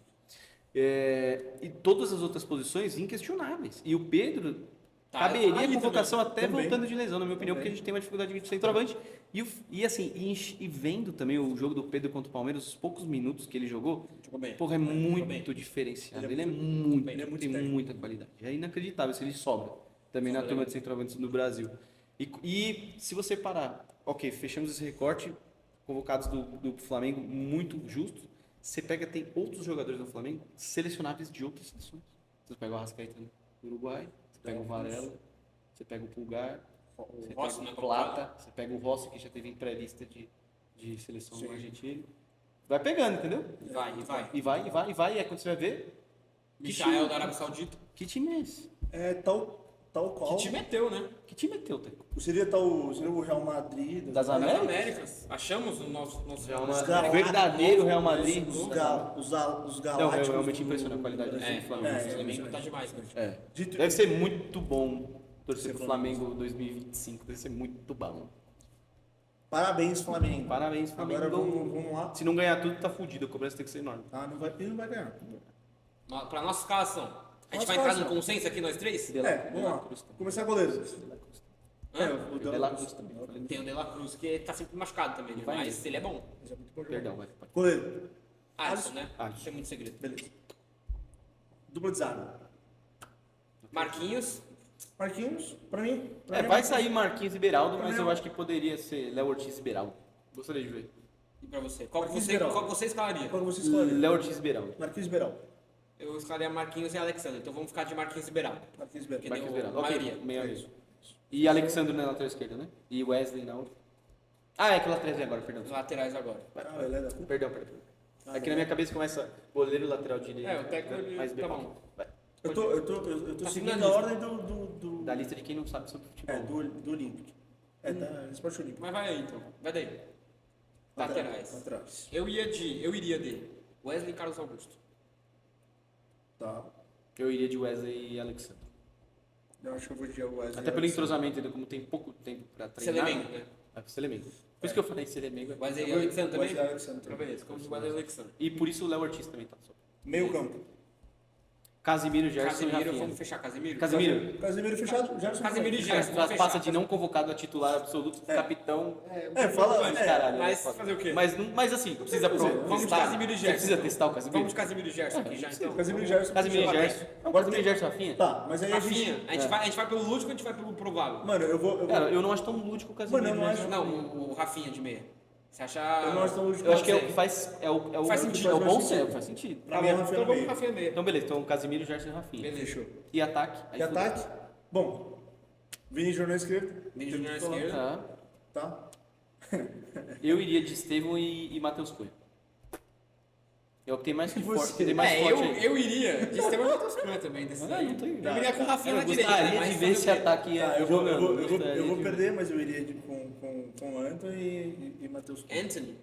S1: E todas as outras posições inquestionáveis. E o Pedro caberia
S2: ali
S1: a convocação
S2: também.
S1: até
S3: Também.
S1: voltando de lesão, na minha opinião, porque a gente tem uma dificuldade de centroavante. E vendo também o jogo do Pedro contra o Palmeiras, os poucos minutos que ele jogou,
S2: Jogou bem.
S1: porra, é
S2: Jogou
S1: muito
S2: bem.
S1: diferenciado.
S3: Ele
S1: Ele
S3: é
S1: é muito,
S3: ele é muito
S1: tem
S3: técnico.
S1: muita qualidade. É inacreditável se ele sobra também na
S2: Sobra
S1: turma
S2: bem.
S1: de centroavantes no Brasil. E se você parar, ok, fechamos esse recorte, convocados do Flamengo muito justos, você pega, tem outros jogadores do Flamengo selecionáveis de outras seleções. Você pega o Arrascaeta do Uruguai, você pega o Varela, você pega o Pulgar, você
S2: Rossi
S1: pega
S2: não é
S1: o Plata, você pega o Rossi, que já teve em pré-lista de seleção
S3: Sim.
S1: no Argentina. Vai pegando, entendeu?
S2: Vai, e vai.
S1: E aí quando você vai ver,
S2: Michael da Arábia Saudita.
S1: que time é esse?
S3: É tal tal qual.
S2: Que te meteu, né?
S1: Que time é teu, Teco?
S3: Seria o Real Madrid
S1: Das
S2: Das
S1: Américas?
S2: Américas. Achamos o nosso
S1: Real
S3: Os
S1: Madrid.
S3: Galácticos.
S1: Verdadeiro Real Madrid.
S3: Os
S1: Não,
S3: Galácticos.
S1: realmente impressiona a qualidade do
S2: É,
S1: Flamengo.
S2: o Flamengo tá demais, né?
S1: É.
S3: Dito-
S1: Deve ser muito bom torcer
S3: Ser
S1: pro Flamengo 2025. Deve ser muito bom.
S3: Parabéns, Flamengo.
S1: Parabéns, Flamengo.
S3: Agora vamos lá.
S1: Se não ganhar tudo, tá fudido. A cobrança tem que ser enorme.
S3: Ah, ele não vai ganhar.
S2: Pra nossa escalação. A gente
S3: Nossa
S2: vai entrar no
S3: escalação.
S2: consenso aqui, nós três?
S3: Vamos lá. Começar goleiro. O
S1: De La Cruz também. Falei,
S2: Tem o De La Cruz, que tá sempre machucado também, né?
S1: Vai
S2: Mas ele é bom.
S3: Mas é muito bom jogar.
S1: Perdão, vai.
S3: Goleiro.
S2: Alisson, né?
S1: Alisson.
S2: Tem muito segredo.
S3: Beleza. Dupla de zaga.
S2: Marquinhos.
S3: Marquinhos, pra mim.
S1: Vai sair Marquinhos e Beraldo, mas
S3: Pra
S1: eu
S3: mim-
S1: acho que poderia ser Léo Ortiz e Beraldo. Gostaria de ver.
S2: E pra você? Qual que
S3: Marquinhos
S2: você,
S3: Beraldo.
S2: qual que você escalaria?
S3: Qual você escolhe?
S1: Léo Ortiz e Beraldo.
S3: Marquinhos Beraldo.
S2: Eu escalaria Marquinhos e Alexandre. Então vamos ficar de Marquinhos e Beraldo.
S3: Marquinhos Beraldo.
S2: Que
S1: Marquinhos
S2: deu
S1: Beraldo.
S2: a
S1: Ok,
S2: maioria.
S1: meio a meio. E Alexandre na lateral esquerda, né? E Wesley na outra. Ah, é que lateral agora, perdão.
S2: Os laterais agora.
S3: Ah, ele é da
S1: Perdão. Aqui na minha cabeça começa goleiro, lateral direito.
S2: É, o Teco, ele-
S1: mais bem
S2: tá
S1: bom.
S2: bom.
S1: Vai.
S3: Eu tô
S2: Tá
S3: seguindo
S2: seguindo
S3: a
S2: a
S3: ordem do
S1: Da lista de quem não sabe sobre futebol.
S3: do Olímpico. Da Esporte Olímpico.
S2: Mas vai aí então. Vai daí. Laterais.
S3: Laterais.
S2: Eu iria de Wesley e Carlos Augusto.
S3: Tá.
S1: Eu iria de Wesley e Alexandre.
S3: Eu acho que eu vou de Wesley.
S1: Até pelo entrosamento, ainda como tem pouco tempo pra treinar.
S2: Selemengo, né?
S1: Selemengo. Por isso que eu falei Selemengo.
S2: Wesley e
S3: Eu vou-
S2: Alexandre também?
S3: Wesley e Alexandre.
S2: Então beleza, como Wesley e Alexandre.
S1: E por isso o Léo Ortiz também tá.
S3: Meio campo.
S1: Casimiro, Gerson e
S2: Casemiro,
S1: Rafinha.
S2: vamos fechar Casemiro?
S1: Casemiro.
S3: Casemiro fechado. Gerson
S2: Casemiro e
S3: fechado.
S2: Gerson. vamos
S1: Passa
S2: fechar.
S1: de não convocado a titular absoluto, capitão.
S3: Fala.
S1: Caralho,
S2: Mas
S1: é foda.
S2: fazer o quê?
S1: Mas assim, precisa
S2: Vamos de Casemiro e Gerson.
S1: Precisa testar o
S2: Vamos
S1: Casimiro.
S2: de Casemiro e Gerson aqui já então.
S3: Casemiro e Gerson.
S1: Casimiro e
S3: fechado.
S1: Gerson. Não, Casimiro e Gerson, Rafinha.
S3: Tá, mas aí a
S2: Rafinha,
S3: gente.
S2: a gente vai pelo lúdico ou a gente vai pelo provável?
S3: Mano, eu vou.
S1: Cara, eu não acho tão lúdico o Casimiro.
S3: Mano, eu não
S1: né?
S3: acho-
S2: Não, o Rafinha de meia. Você acha...
S3: Eu não acho tão lúdico.
S1: Eu acho que é o
S2: Pode
S1: que
S2: ser.
S1: faz. É o
S2: Faz sentido,
S1: É o
S3: faz
S1: bom
S3: sentido.
S1: senso, faz sentido.
S3: Pra
S2: Tá
S3: mim é
S2: bom,
S3: Rafinha
S2: então
S3: no
S2: vamos
S3: meio.
S2: com Rafinha meia.
S1: Então, beleza. Então, Casimiro, Gerson e Rafinha.
S2: Beleza.
S3: Fechou.
S1: E ataque? Aí
S3: E
S1: fudeu.
S3: ataque? Bom, Vini Júnior na esquerda.
S2: Vini Júnior na esquerda.
S1: Tá.
S3: Tá.
S1: Eu iria de Estevão e Matheus Cunha. É o que tem mais,
S3: E você?
S1: que tem mais forte aí.
S2: eu iria de Esteban Matheus Cunha também desse
S1: Ah,
S2: daí.
S1: não tem-
S2: Eu iria com o Rafinha
S1: Eu
S2: na direita.
S1: gostaria
S2: mas
S1: de ver
S2: fazer
S1: esse
S2: o quê?
S1: ataque
S3: Tá, eu vou
S1: Gostaria de ver.
S3: perder, mas eu iria com Anthony e Matheus Cunha.
S2: Anthony.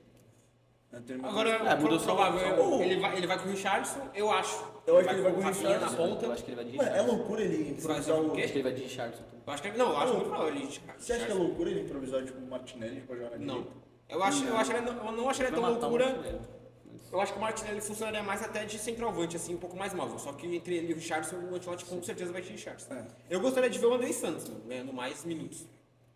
S3: Anthony e
S2: Agora,
S1: É, mudou só-
S2: provável,
S3: só-
S2: ele vai com o Richardson, eu acho.
S3: Eu acho que ele vai com o
S2: Rafinha
S3: Richardson.
S2: na ponta.
S1: Eu acho que ele vai de
S3: Mano, é
S1: Richardson.
S3: loucura ele
S2: Você vai
S3: improvisar
S2: fazer o
S3: o.
S2: quê?
S1: Acho que ele vai de Richardson.
S2: Eu acho que não, eu acho muito provável ele
S3: Você acha que é loucura ele improvisar tipo o Martinelli pra jogar na
S2: Não.
S3: direita?
S2: Eu não acho ele
S1: Vai
S2: tão
S1: matar o
S2: loucura.
S1: Martinelli.
S2: Eu acho que o Martinelli funcionaria mais até de centroavante, assim, um pouco mais móvel. Só que entre ele e o Richardson, o Ancelotti com certeza vai de Richardson.
S3: É.
S2: Eu gostaria de ver o André Santos, mano, ganhando mais minutos.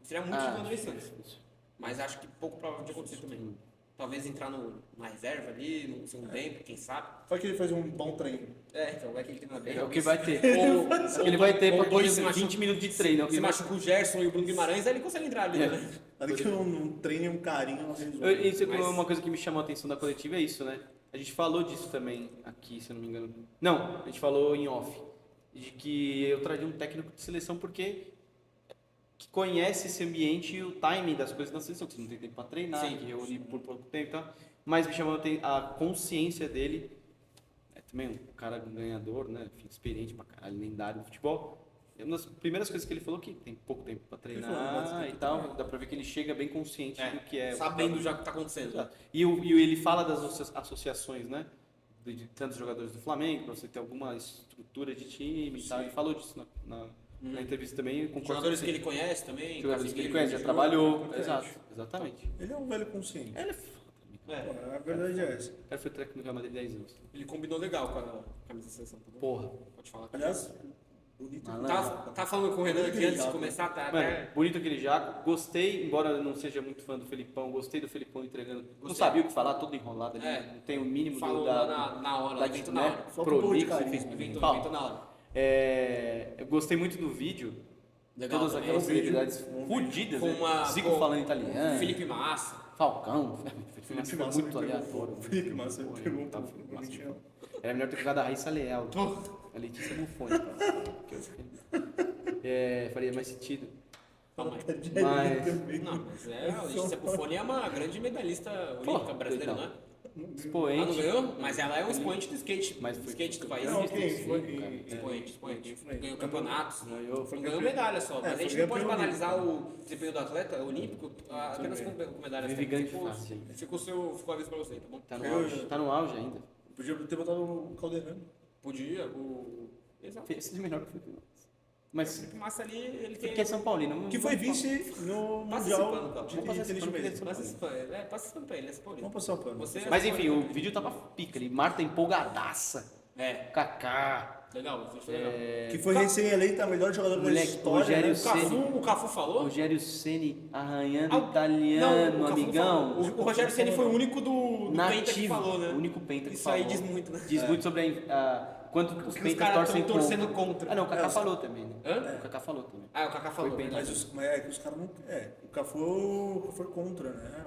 S2: Seria muito de ver o André
S1: difícil,
S2: Santos.
S1: difícil.
S2: Mas acho que pouco provável de acontecer também. Talvez entrar na reserva ali, no segundo tempo, quem sabe.
S3: Só que ele faz um bom treino.
S2: Então vai que ele treina bem.
S1: É o que vai ter.
S2: Ou
S1: Ele vai ter
S2: ou
S1: pra
S2: dois
S1: poder
S2: se
S1: 20
S2: machuca-
S1: minutos de treino. é o que
S2: Se
S1: vai-
S2: machuca o Gerson e o Bruno Guimarães, aí ele consegue entrar ali,
S1: É.
S2: né?
S3: Nada que um treino e um carinho não resolve.
S1: Isso é
S2: Mas-
S1: uma coisa que me chamou a atenção da coletiva, é isso, né? A gente falou disso também aqui, se eu não me engano. Não, a gente falou em off. De que eu traria um técnico de seleção porque que conhece esse ambiente e o timing das coisas na seleção, que você não tem tempo para treinar,
S2: Sim.
S1: que reúne por pouco tempo e tal. Mas me chamou a consciência dele. É também um cara ganhador, né? Enfim, experiente pra caralho, lendário do futebol. É uma das primeiras coisas que ele falou que tem pouco tempo para
S3: Ele falou,
S1: treinar
S3: mas tem
S1: e
S3: que
S1: tal. Dá pra ver que ele chega bem consciente do que é.
S2: Sabendo já o que tá acontecendo.
S1: Exato. E ele fala das associações, né? De tantos jogadores do Flamengo, para você ter alguma estrutura de time e tal. Ele falou disso na entrevista também. Concordo
S2: Jogadores
S1: com
S2: que
S1: você.
S2: ele conhece também.
S1: Jogadores que ele
S2: Casemiro,
S1: conhece, já
S2: João,
S1: trabalhou.
S3: importante.
S1: Exato, exatamente.
S3: Ele é um velho consciente.
S1: Ele é foda.
S2: É,
S3: A verdade é essa.
S1: O cara foi técnico do Real Madrid 10 anos.
S2: ele combinou legal com a camisa da seleção, tá bom?
S1: Porra.
S2: Pode falar.
S3: Aliás, bonito.
S2: Tá falando com o Renan aqui antes de começar, tá
S1: Mano,
S2: até...
S1: bonito aquele jaco. Gostei, embora eu não seja muito fã do Felipão, gostei do Felipão entregando. Não
S2: Gostei.
S1: sabia o que falar, todo enrolado ali.
S2: É.
S1: Não tem o mínimo
S2: Falou na hora,
S1: da
S2: inventou na
S1: né,
S2: hora.
S3: Falta um pouco de
S1: prolixo,
S3: carinho.
S2: Inventou na hora.
S1: Eu gostei muito do vídeo.
S2: Legal
S1: Todas
S2: também.
S1: aquelas
S3: Um vídeo.
S1: celebridades fodidas,
S2: Com
S1: né?
S2: uma-
S1: Zico
S2: com
S1: falando italiano.
S2: Felipe Massa.
S1: Falcão. Felipe
S3: Felipe
S1: Massa
S3: Massa
S1: foi muito
S3: me pegou.
S1: aleatório.
S3: Felipe Massa me
S1: Pô,
S3: pegou um
S1: tá,
S3: pouco,
S1: Felipe Massa
S3: bonitinho.
S1: Era melhor ter jogado a Raíssa Leal. A Letícia Buffoni. Faria mais sentido.
S2: Não, mas,
S1: Mas-
S3: Também.
S2: não, mas a Letícia Buffoni é uma grande medalhista olímpica
S1: Porra,
S2: brasileira,
S1: então.
S2: não é? Ah, não
S1: Expoente.
S2: ganhou? Mas ela é um expoente do skate.
S1: Mas
S2: Do
S1: foi-
S2: skate do país.
S3: Não, quem
S1: Sim,
S3: foi?
S1: cara.
S2: Expoente.
S3: Foi.
S2: Ganhou campeonatos.
S1: Ganhou.
S2: Não ganhou medalha só. Mas a gente
S3: foi
S2: não pode
S3: campeão
S2: banalizar o desempenho do atleta olímpico apenas com medalhas.
S1: Vive
S2: técnicas.
S1: grande fácil.
S2: Ficou a vez pra você, tá bom?
S1: Tá no auge ainda.
S3: Podia ter botado o Calderano.
S2: Podia, Exato.
S1: Fez de melhor que o Felipe Massa. Mas,
S2: O Felipe Massa ali, ele tem...
S1: porque é São Paulino.
S3: Que foi vice no
S2: Passa
S3: Mundial
S2: esse pano, Paulo.
S3: de
S1: Vamos passar esse
S3: tênis de
S1: pano,
S3: mesa.
S2: Passa esse pano, passa esse pano pra ele, esse Paulinho.
S3: Vamos passar o pano.
S2: Você é
S1: Mas
S2: São
S1: enfim, o
S2: Paulino.
S1: vídeo tava pica ali. Marta empolgadaça.
S2: É,
S1: Kaká.
S2: legal, o vídeo foi legal.
S3: Que foi recém-eleita a melhor jogadora da
S1: Moleque,
S3: história.
S1: Rogério
S3: né?
S1: Ceni.
S2: O Cafu falou?
S1: Rogério Ceni arranhando
S2: Ah,
S1: italiano,
S2: não, o Cafu
S1: amigão.
S2: falou. O Rogério Ceni foi o único do Penta que
S1: Nativo.
S2: falou, né?
S1: O único Penta que
S2: Isso
S1: falou.
S2: aí diz muito, né?
S1: Diz muito sobre quanto os
S2: os
S1: Pentas
S2: caras
S1: torcem
S2: tão torcendo contra.
S1: Ah, não, o Kaká falou também, né?
S2: Hã?
S1: O Kaká falou também.
S2: Ah, o Kaká falou.
S1: Foi Penta.
S3: Mas é que os caras não. O Cafu foi contra, né?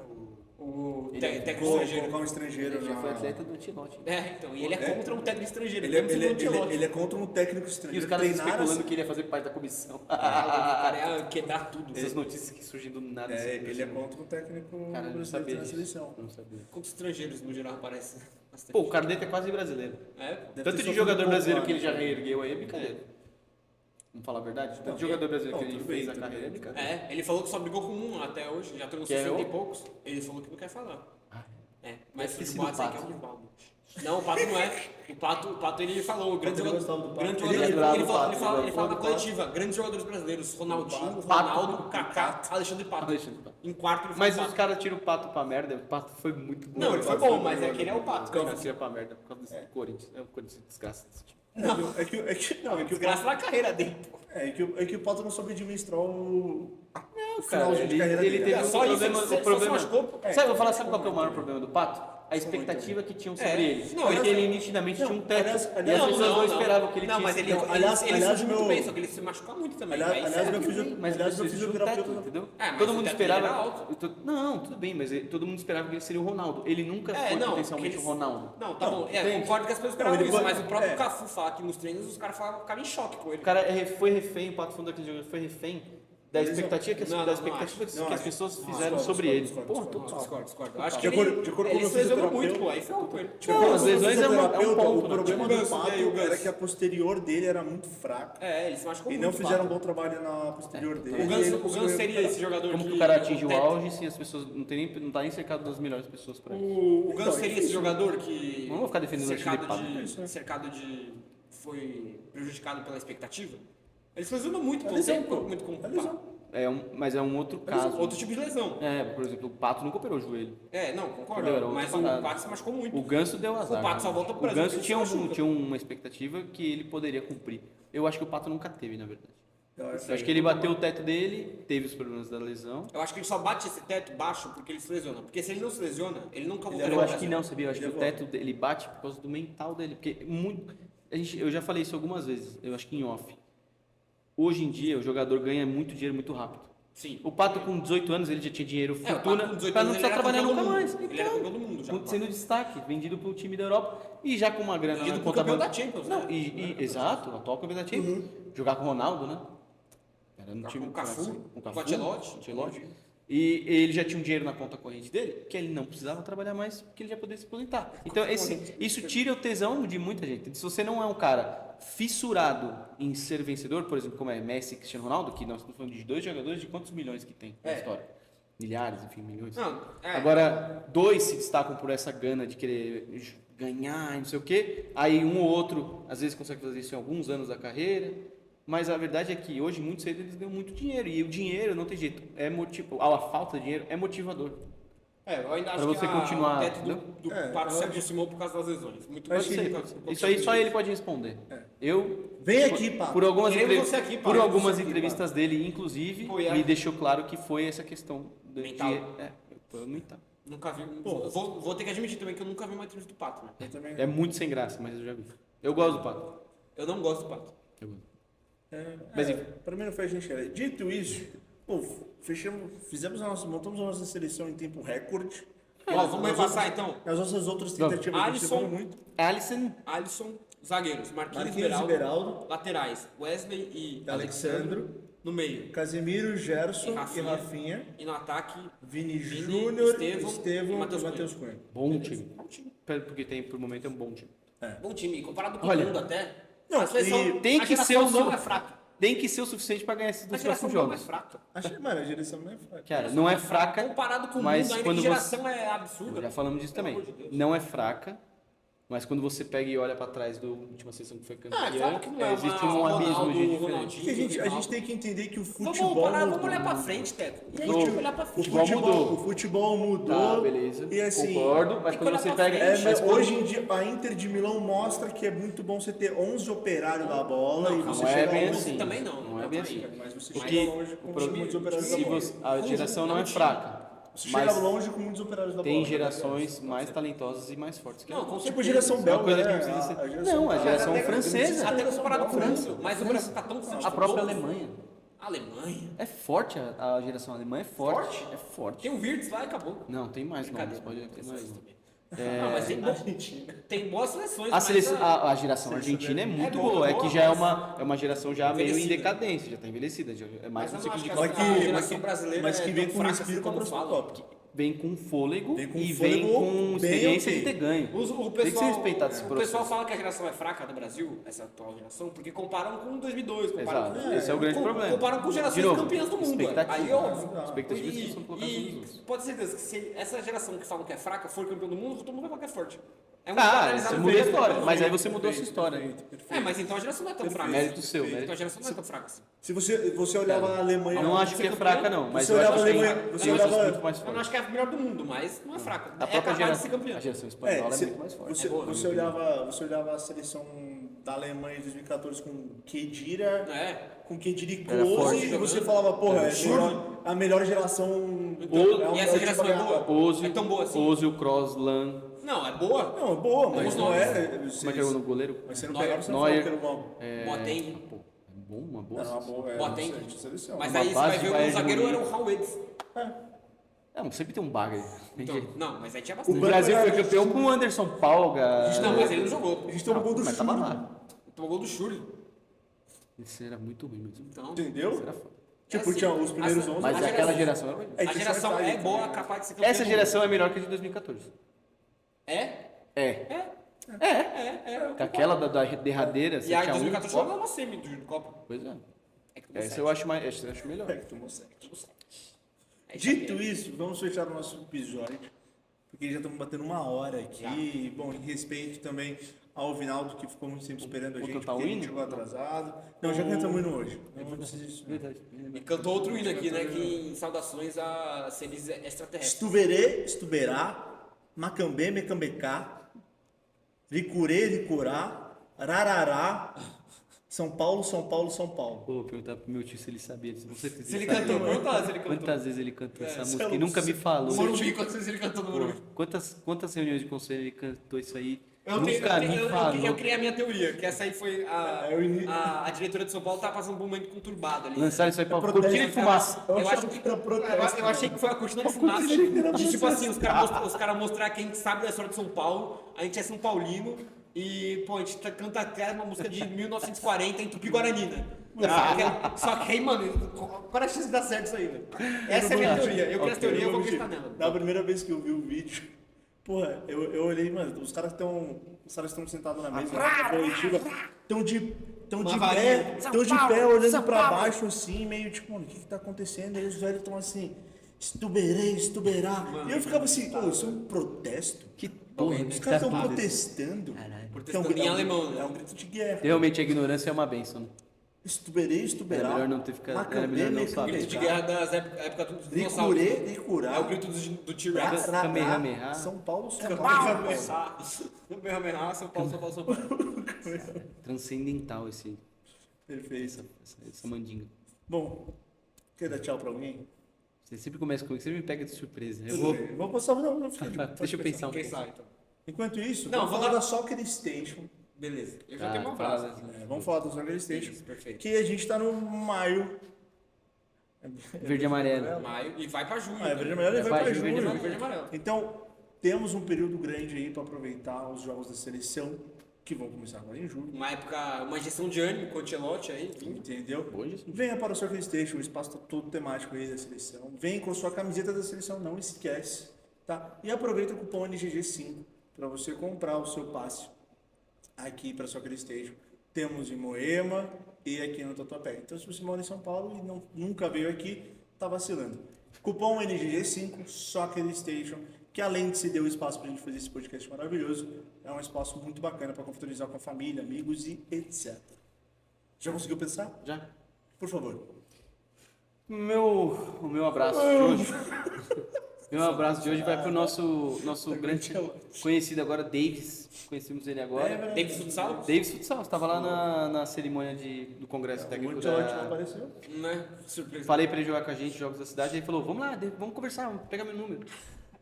S2: O
S1: Ele
S2: técnico
S3: Colocar
S2: estrangeiro.
S3: um estrangeiro
S1: Ele já foi
S3: na.
S1: atleta do Ancelotti.
S2: É, então, e ele é contra um técnico estrangeiro.
S3: Ele é,
S2: mesmo
S3: ele,
S2: sendo
S3: é, ele,
S2: Ancelotti.
S3: ele é contra um técnico
S1: E os
S3: estrangeiro.
S1: caras
S3: Treinar
S1: especulando
S3: assim-
S1: que ele ia fazer parte da comissão.
S2: O cara ia quebrar tudo.
S1: Essas notícias que surgem do nada.
S3: É,
S1: assim,
S3: ele é contra um técnico
S1: Cara, eu não
S3: brasileiro
S1: sabia
S3: na
S1: disso.
S3: seleção.
S1: Não sabia.
S2: Contra estrangeiros, no geral, parece bastante.
S1: Pô, o Carleto é quase brasileiro.
S2: É, pô.
S3: Deve
S1: Tanto
S3: ter
S1: de
S3: sofrido
S1: jogador
S3: pouco
S1: brasileiro
S3: lá,
S1: que ele já
S3: né?
S1: reergueu aí é brincadeira. Vamos falar a verdade? Tanto
S3: Não,
S1: de jogador brasileiro
S3: não,
S1: que ele
S3: tudo
S1: fez
S3: bem,
S1: a carreira é
S3: tudo bem.
S1: brincadeira.
S2: É, ele falou que só brigou com um até hoje, já tem uns
S1: Que é
S2: 60 e
S1: o-
S2: poucos. Ele falou que não quer falar. É, mas
S1: Deve ter
S2: os
S1: sido
S2: boatos
S1: o
S2: aí que é
S1: Pato.
S2: o Rivaldo. Não, o Pato não é. O Pato ele falou, o grande
S3: Ele
S2: jogador.
S3: gostava do Pato.
S2: Grande
S3: Ele
S2: jogador,
S1: adorava
S2: ele
S1: o
S2: fala,
S1: Pato,
S2: ele fala,
S1: ele
S2: ele fala na
S3: gostava do
S2: coletiva, grandes jogadores brasileiros, Ronaldinho,
S1: Pato.
S2: Ronaldo, Kaká, Alexandre Pato.
S1: Alexandre Pato.
S2: Em quarto ele foi
S1: Mas
S2: o
S1: os
S2: Pato.
S1: caras tiram o Pato pra merda. O Pato foi muito bom.
S2: Não, ele foi bom, mas é que ele é o Pato.
S1: Os caras tiram pra merda por causa desse Corinthians. É o Corinthians desgraça desse time.
S3: Não, é que o
S2: Desgraça na carreira dele, pô.
S3: É que o Pato não soube administrar o
S1: Cara,
S3: finalzinho de
S1: ele
S3: carreira
S1: teve
S3: dele.
S1: um
S2: Só isso,
S1: problema.
S2: ele só
S1: O problema
S2: se machucou, pô.
S1: sabe, eu vou falar, sabe qual que é o maior problema do Pato? A expectativa que tinham sobre ele.
S2: Não,
S1: Porque
S2: aliás-
S1: ele nitidamente tinha um teto.
S3: aliás-
S1: E as
S3: aliás-
S1: pessoas não esperavam que ele
S2: Não,
S1: tinha
S2: mas
S1: esse
S2: ele,
S1: teto.
S3: Aliás-
S2: ele
S3: aliás,
S2: surgiu muito
S3: meu-
S2: bem, só que ele se machuca muito também.
S3: Aliás,
S2: aí
S3: aliás,
S2: serve.
S3: meu filho-
S1: Mas
S3: aliás,
S1: ele
S3: meu
S1: precisa de um
S3: fisioterapeuta-
S1: teto, entendeu?
S2: É, mas
S1: todo
S2: o
S1: mundo
S2: teto dele
S1: esperava.
S2: era alto.
S1: Não, tudo bem, mas todo mundo esperava que ele seria o Ronaldo. Ele nunca foi potencialmente
S2: porque
S1: o Ronaldo.
S2: Não, tá bom. É,
S1: entende?
S2: concordo que as pessoas
S3: Não,
S2: esperavam
S3: ele
S2: isso,
S3: foi-
S2: mas o próprio
S3: é.
S2: Cafu fala que nos treinos os caras ficavam em choque com ele.
S1: O cara foi refém, o Pato Fundo daquele jogo, foi refém da expectativa que as,
S2: Não,
S1: da
S2: não,
S1: expectativa
S2: não
S1: que
S3: acho.
S1: as pessoas
S3: Não,
S1: fizeram
S3: discordo,
S1: sobre ele.
S3: discordo,
S1: Porra,
S3: discordo.
S1: total.
S2: Discordo. Eu acho
S3: De
S2: que
S3: acordo- de acordo
S2: ele
S3: com
S2: se
S3: o
S2: lesionou
S3: fisioterapeuta-
S2: muito, pô. Aí ferrou com ele.
S1: Não, as lesões é um
S3: Fisioterapeuta,
S1: ponto,
S3: o
S1: né?
S3: problema
S2: Tipo o
S3: do
S2: Ganso,
S3: Pato
S2: e aí o Ganso?
S3: era que a posterior dele era muito fraca.
S2: É, ele se machucou
S3: E
S2: muito.
S3: não fizeram um
S2: Pato.
S3: bom trabalho na posterior dele.
S2: O
S3: e ele
S2: Ganso
S3: conseguiu
S2: seria
S3: recuperar.
S2: esse jogador
S1: Como que
S2: que
S1: o cara atinge o
S2: teto-
S1: auge se as pessoas não tá nem cercado das melhores pessoas pra isso?
S2: O
S3: Então,
S2: Ganso seria esse jogador que.
S1: Não vou ficar defendendo o
S2: cercado
S1: time de Pato.
S2: de, cercado de. Foi prejudicado pela expectativa? Ele se lesionou muito, pô.
S3: lesão,
S2: Sempre
S3: pô.
S2: muito com o
S3: A lesão.
S2: Pato.
S1: Mas é um outro caso.
S2: Outro tipo de lesão.
S1: É, por exemplo, o Pato nunca operou o joelho.
S2: É, não, concordo.
S1: Entendeu? Era
S2: Mas
S1: outra
S2: o
S1: parada.
S2: Pato se machucou muito.
S1: O Ganso deu azar.
S2: O Pato só
S1: né?
S2: volta pro
S1: O
S2: Brasil
S1: Ganso
S2: porque
S1: tinha,
S2: se machuca.
S1: tinha uma expectativa que ele poderia cumprir. Eu acho que o Pato nunca teve, na verdade.
S3: Eu
S1: Eu acho que ele bateu o teto dele, teve os problemas da lesão.
S2: Eu acho que ele só bate esse teto baixo porque ele se lesiona. Porque se ele não se lesiona, ele nunca voltaria
S1: Eu
S2: ao
S1: acho que
S2: Brasil.
S1: não, sabia? Eu acho que o teto dele bate por causa do mental dele. Porque eu já falei isso algumas vezes, eu acho que em off. Hoje em dia, o jogador ganha muito dinheiro muito rápido.
S2: Sim.
S1: O Pato, com 18 anos, ele já tinha dinheiro,
S2: É, o Pato
S1: fortuna,
S2: com 18
S1: pra não
S2: anos,
S1: precisar
S2: ele era
S1: trabalhar
S2: campeão
S1: nunca
S2: do
S1: mais.
S2: mundo. Ele era campeão do mundo já,
S1: Sendo destaque, vendido pro time da Europa e já com uma grana
S2: Vendido
S1: na
S2: pro
S1: conta
S2: campeão
S1: ban-
S2: da Champions,
S1: Não,
S2: né?
S1: exato, atual campeão da Champions. Jogar com o Ronaldo, né? Era no
S2: Jogar
S1: time
S2: com o Cafu,
S1: com
S2: com o Ancelotti.
S1: E ele já tinha um dinheiro na conta corrente dele, que ele não precisava trabalhar mais, porque ele já poderia se aposentar. Então, isso tira o tesão de muita gente. Se você não é um cara fissurado em ser vencedor, por exemplo, como é Messi e Cristiano Ronaldo, que nós estamos falando de dois jogadores de quantos milhões que tem na história? Milhares, enfim, milhões.
S2: Não, é.
S1: Agora, dois se destacam por essa gana de querer ganhar e não sei o quê. Aí um ou outro, às vezes, consegue fazer isso em alguns anos da carreira. Mas a verdade é que hoje, muito cedo, eles ganham muito dinheiro. E o dinheiro, não tem jeito, a falta de dinheiro é motivador.
S2: É, eu ainda acho
S1: Pra você
S2: que
S1: continuar,
S2: o teto do
S1: entendeu?
S2: Pato se aproximou por causa das lesões. Muito
S1: Pode
S2: bem.
S1: ser. Isso aí só ele pode responder. Eu...
S3: Vem aqui, Pato.
S1: Por algumas,
S2: Queremos você aqui, Pato.
S1: por algumas
S3: Você aqui,
S1: entrevistas dele, inclusive,
S2: Pô, e a-
S1: me deixou claro que foi essa questão
S2: Mental.
S1: foi mental.
S2: Nunca vi. Vou ter que admitir também que eu nunca vi uma entrevista do Pato, né?
S3: Eu também.
S1: É muito sem graça, mas eu já vi. Eu gosto do Pato.
S2: Eu não gosto do Pato.
S1: Eu gosto.
S3: Mas pra mim não faz gente querer. Dito isso, pô, montamos a nossa seleção em tempo recorde.
S2: Ó, vamos repassar então.
S3: As nossas outras tentativas a gente
S2: Alisson.
S3: demorou muito.
S1: Alisson,
S2: Alisson, zagueiros. Marquinhos
S3: Marquinhos
S2: Beraldo.
S3: Beraldo,
S2: Laterais. Wesley e
S3: Alexandro,
S2: No meio.
S3: Casemiro, Gerson
S2: E
S3: e
S2: Rafinha.
S3: Rafinha.
S2: E no ataque,
S3: Vini
S2: Vini,
S3: Júnior,
S2: Estevão
S3: Estevão
S2: e
S3: e
S2: Matheus
S3: Matheus Cunha.
S1: Bom time.
S2: bom time.
S1: Porque tem, por momento, é um bom time.
S2: Bom time. Comparado com
S1: Olha,
S2: o mundo até.
S3: não,
S2: a seleção,
S3: e
S1: tem
S2: a
S1: que
S2: geração
S1: ser o
S2: não
S1: su-
S2: é fraca.
S1: Tem que ser o suficiente pra ganhar esses
S2: A
S1: dois
S2: geração
S1: próximos
S2: não é
S1: jogos.
S2: fraca.
S3: Acho, mano, a direção não é fraca.
S1: Cara, não é fraca,
S2: Comparado com o
S1: mas
S2: mundo, ainda
S1: quando
S2: que
S1: você...
S2: geração é absurda.
S1: Já falamos disso
S2: Pelo
S1: também.
S2: amor de Deus.
S1: Não é fraca, mas quando você pega e olha pra trás da última seleção que foi campeã,
S2: Ah, é claro que não é
S1: existe
S2: uma
S1: um abismo
S2: Ronaldo,
S1: de diferença.
S2: Ronaldinho.
S3: Porque a gente
S2: Ronaldo.
S3: tem que entender que o
S2: Vamos
S3: futebol
S2: parar,
S3: mudou.
S2: vamos olhar pra frente, Teco. E aí,
S1: O
S2: tem que olhar pra
S3: O
S2: frente.
S1: futebol mudou.
S3: O futebol mudou.
S1: Tá, beleza.
S3: E assim,
S1: Concordo, mas
S2: tem que
S1: quando
S2: olhar
S1: você
S2: pra
S1: pega...
S2: frente.
S3: mas
S1: quando-
S3: hoje em dia a Inter de Milão mostra que é muito bom você ter 11 operários da bola e você
S1: não é
S3: chegar
S1: bem
S3: longe.
S1: assim.
S2: Também não.
S1: Não é bem assim.
S3: Mas você
S1: Porque
S3: chega longe com
S1: o pro-
S3: muitos operários da
S1: se
S3: bola.
S1: você- a geração não é fraca,
S3: Você
S1: mas
S3: chega longe com muitos operários da bola.
S1: tem
S3: né?
S1: gerações mais talentosas e mais fortes que a
S2: Não, com
S3: Tipo
S2: certeza.
S3: geração
S1: É uma
S3: belga,
S1: coisa que
S3: né?
S1: precisa ser...
S3: A
S1: Não, a geração
S3: até-
S1: francesa.
S2: Até comparado com o
S3: França.
S2: mundo. Mas o Brasil tá tão
S1: A própria Alemanha.
S2: Alemanha.
S1: É forte, a geração alemã é forte. É forte.
S2: Tem o Virtus lá e acabou.
S1: Não, tem mais nomes,
S2: Brincadeira.
S1: pode ter mais. não.
S2: Não, mas tem,
S3: Argentina.
S2: tem boas seleções.
S1: A,
S2: mas
S1: seleção, a geração argentina é muito
S2: boa,
S1: boa, é
S2: boa,
S1: que já é
S2: mas
S1: uma geração já meio em
S2: envelhecida.
S1: decadência, já tá envelhecida, já é mais
S2: Mas
S1: um
S2: eu não
S1: ciclo
S2: acho
S1: de
S2: que a
S3: Mas que-
S2: geração brasileira
S3: mas que
S2: é
S3: vem
S2: tão
S3: com
S2: fraca
S3: respiro
S2: assim
S3: pra
S2: como
S3: próxima
S2: falam.
S3: Copa.
S1: vem com fôlego
S3: Vem com
S1: e
S3: fôlego
S1: vem com
S3: bem
S1: experiência
S3: ok.
S1: de ter ganho.
S2: O
S1: Tem que
S2: pessoal,
S1: ser respeitado esse
S2: o
S1: processo.
S2: pessoal fala que a geração é fraca do Brasil, essa atual geração, porque comparam com 2002, comparam
S1: Exato,
S2: com,
S1: esse é o grande problema.
S2: comparam com gerações
S1: De novo,
S2: campeãs do mundo.
S1: expectativa.
S2: Aí, óbvio.
S1: Expectativas que são colocadas nos
S2: E
S1: outros.
S2: pode ter certeza que se essa geração que falam que é fraca for campeão do mundo, todo mundo vai falar que é forte. É um
S1: Ah,
S2: paralisado
S1: você muda a
S2: mesmo.
S1: história, mas aí você mudou a sua história. né?
S2: É, mas então a geração não é tão fraca.
S1: Mérito seu,
S2: Então a
S1: mérito.
S2: geração não é tão fraca assim.
S3: Se você olhava a Alemanha...
S1: Não acho que é fraca não, mas
S3: Você
S1: eu
S3: olhava
S1: acho
S3: a
S1: que tem
S3: Alemanha- você
S1: tem
S3: olhava-
S1: outras muito mais
S2: Eu não
S1: fortes.
S2: acho que é a melhor do mundo, mas não é fraca.
S1: A
S2: É
S1: própria
S2: capaz de ser
S1: geração,
S2: campeã.
S1: a geração espanhola é
S3: se-
S1: muito mais forte.
S3: Você,
S2: É boa,
S3: você olhava a seleção da Alemanha em 2014 com Kedira,
S2: É.
S3: com Kedira e
S1: Era
S3: Klose,
S1: forte
S3: e você
S2: jogando.
S3: falava, porra,
S2: Era
S3: a melhor geração...
S2: Então, e essa
S3: o
S2: geração
S3: time
S2: é
S3: pra
S2: boa?
S3: ganhar.
S1: Ozil,
S2: É tão boa assim?
S1: Ozil, Kroos, Lan.
S2: Não, é boa.
S3: Não, é boa, mas
S2: Bons
S3: não
S2: nomes.
S3: é...
S1: Como é que era o goleiro?
S3: Mas você não
S2: Neuer.
S3: pegava, você não
S1: Neuer.
S3: falava que era uma...
S2: Boateng.
S1: Pô, é bom, uma boa.
S3: Era uma boa, era
S2: Boateng.
S3: uma excelente seleção.
S2: Mas
S1: Uma
S2: aí você
S1: base
S2: vai
S1: de
S2: ver o
S1: Bayern de
S2: zagueiro era
S1: Munique.
S2: o Howitz.
S1: Não, sempre tem um bagre.
S2: Então, não, mas aí tinha
S1: O
S2: bastante.
S1: Brasil foi campeão com o Anderson Palga.
S2: Não, mas ele não jogou.
S3: A gente tomou gol do
S1: Mas tava
S3: Churi.
S1: lá.
S2: Tomou gol do Shuri.
S1: Esse era muito ruim mesmo.
S2: Então,
S3: Entendeu?
S1: Esse era foda.
S3: Tipo,
S2: assim,
S3: tinha os primeiros
S2: essa-
S3: 11.
S1: Mas
S2: A
S1: aquela
S2: geração-
S1: geração era ruim.
S3: É,
S2: a
S3: tinha
S2: geração
S3: Schweinsteiger
S2: é boa,
S3: também, né?
S2: capaz de ser campeão.
S1: Essa
S2: do
S1: geração é melhor que a de 2014.
S2: mundo. É?
S1: É.
S2: É.
S1: Com aquela da derradeira,
S2: E a de
S1: 7x1.
S2: 2014
S1: Copa.
S2: jogou uma semi de Copa.
S1: Pois é.
S2: É que tomou
S1: Essa
S2: sete.
S1: eu acho mais. Essa eu acho melhor.
S3: É, que tomou sete.
S2: Tomou sete. Aí
S3: Dito
S2: já
S3: isso, vamos fechar o nosso episódio, porque já estamos batendo uma hora aqui. Bom, em respeito também ao Vinaldo, que ficou muito tempo esperando a
S1: Vou
S3: gente,
S1: cantar
S3: porque
S1: o
S3: a gente
S1: hino?
S3: chegou atrasado. Não, já cantamos o hino hoje. Não precisa disso. não.
S1: Verdade.
S2: E cantou outro hino aqui, né? Que em saudações a seres extraterrestres.
S3: Estuverê, estuberá, macambê, mecambecá, ricurê, ricurá, rarará, São Paulo, São Paulo, São Paulo.
S1: Vou perguntar pro meu tio se ele sabia disso. Com certeza
S2: Se ele
S1: sabia.
S2: cantou, pergunta se ele cantou.
S1: Quantas vezes ele cantou essa música
S3: sei
S1: e
S3: lá,
S1: nunca me falou?
S2: No Morumbi, quantas vezes ele cantou no
S1: Pô,
S2: Morumbi?
S1: quantas reuniões de conselho ele cantou isso aí?
S2: Eu,
S1: nunca me falou.
S2: eu criei a minha teoria, que essa aí foi
S3: É o início.
S2: a diretora de São Paulo tava passando um momento conturbado ali.
S1: Lançaram isso aí pra
S3: protesto.
S1: cortina de fumaça.
S2: Eu acho que
S3: era protesto,
S2: eu achei que foi a cortina de fumaça. De, tipo assim, os caras mostrar que a gente sabe da história de São Paulo, a gente é São Paulino e, pô, a gente canta até uma música de 1940 em Tupi-Guarani, né? Só que aí, mano, qual é a chance de dar certo isso aí, velho? Essa é a minha teoria. Eu criei essa teoria, eu vou acreditar nela.
S3: Na primeira vez que eu vi o vídeo, porra, eu olhei, mano, os caras estão sentados na mesa, na coletiva, estão de
S2: Uma varinha.
S3: pé olhando pra baixo assim, meio tipo, mano, o que tá acontecendo? Aí os velhos estão assim, estuberei, estuberá. E eu ficava assim, pô, isso é um protesto?
S1: Que porra,
S3: Os caras estão protestando.
S2: Protestando em alemão, né?
S3: É um grito de guerra.
S1: Realmente a ignorância é uma benção. Né?
S3: Estuberei, estuberá.
S1: Era melhor não ter ficado- era
S3: macambê,
S1: melhor não
S2: O
S1: saber.
S2: grito de guerra das épocas dos
S3: Ricurê,
S2: dinossauros.
S3: ricurá.
S2: É o grito do T-Rex.
S1: Kamehameha.
S3: São Paulo, São Paulo.
S2: Kamehameha, São Paulo, São Paulo, São Paulo.
S1: Transcendental
S3: Perfeito.
S1: essa mandinga.
S3: Bom, quer dar tchau pra alguém?
S1: Você sempre começa comigo, você sempre me pega de surpresa. Eu vou.
S3: Vou passar, não,
S1: Deixa eu pensar um
S2: Quem
S1: pouco.
S2: sabe, então.
S3: Enquanto isso,
S2: Não,
S3: vamos
S2: vou
S3: falar
S2: dar-
S3: da Soccer Station.
S2: Beleza. Eu já
S1: Ah,
S2: tenho uma
S1: fala
S2: frase.
S1: dessa.
S3: Vamos falar da Soccer Station.
S2: Isso, perfeito.
S3: Que a gente tá no maio.
S1: Verde e amarelo.
S2: Maio e vai pra junho.
S3: Ah, é verde e amarelo e vai
S1: Vai
S3: pra
S1: de verde e
S3: junho.
S1: amarelo.
S2: Verde e amarelo.
S3: Então, temos um período grande aí para aproveitar os jogos da seleção. que vão começar agora em julho.
S2: Uma injeção de ânimo com o Ancelotti aí, vindo.
S3: Entendeu?
S1: Hoje sim.
S3: Venha para o Soccer Station, o espaço tá todo temático aí da seleção. Vem com sua camiseta da seleção, não esquece, tá? E aproveita o cupom NGG5 para você comprar o seu passe aqui para o Soccer Station. Temos em Moema e aqui no Tatuapé. Então, se você mora em São Paulo e nunca veio aqui, tá vacilando. Cupom NGG5, Soccer Station, que além de se deu espaço para a gente fazer esse podcast maravilhoso, é um espaço muito bacana para confraternizar com a família, amigos e etc. Já conseguiu pensar?
S1: Já.
S3: Por favor.
S1: O meu abraço de hoje. Meu abraço de hoje vai pro nosso grande conhecido agora, Davis. Conhecemos ele agora.
S2: Davis Futsal?
S1: Davis Futsal, estava lá na cerimônia do Congresso
S3: O
S1: Técnico
S3: Ancelotti não
S1: da...
S3: apareceu?
S2: Né? Surpresa.
S1: Falei pra ele jogar com a gente, jogos da cidade, ele falou, vamos lá, vamos conversar, vamos pegar meu número.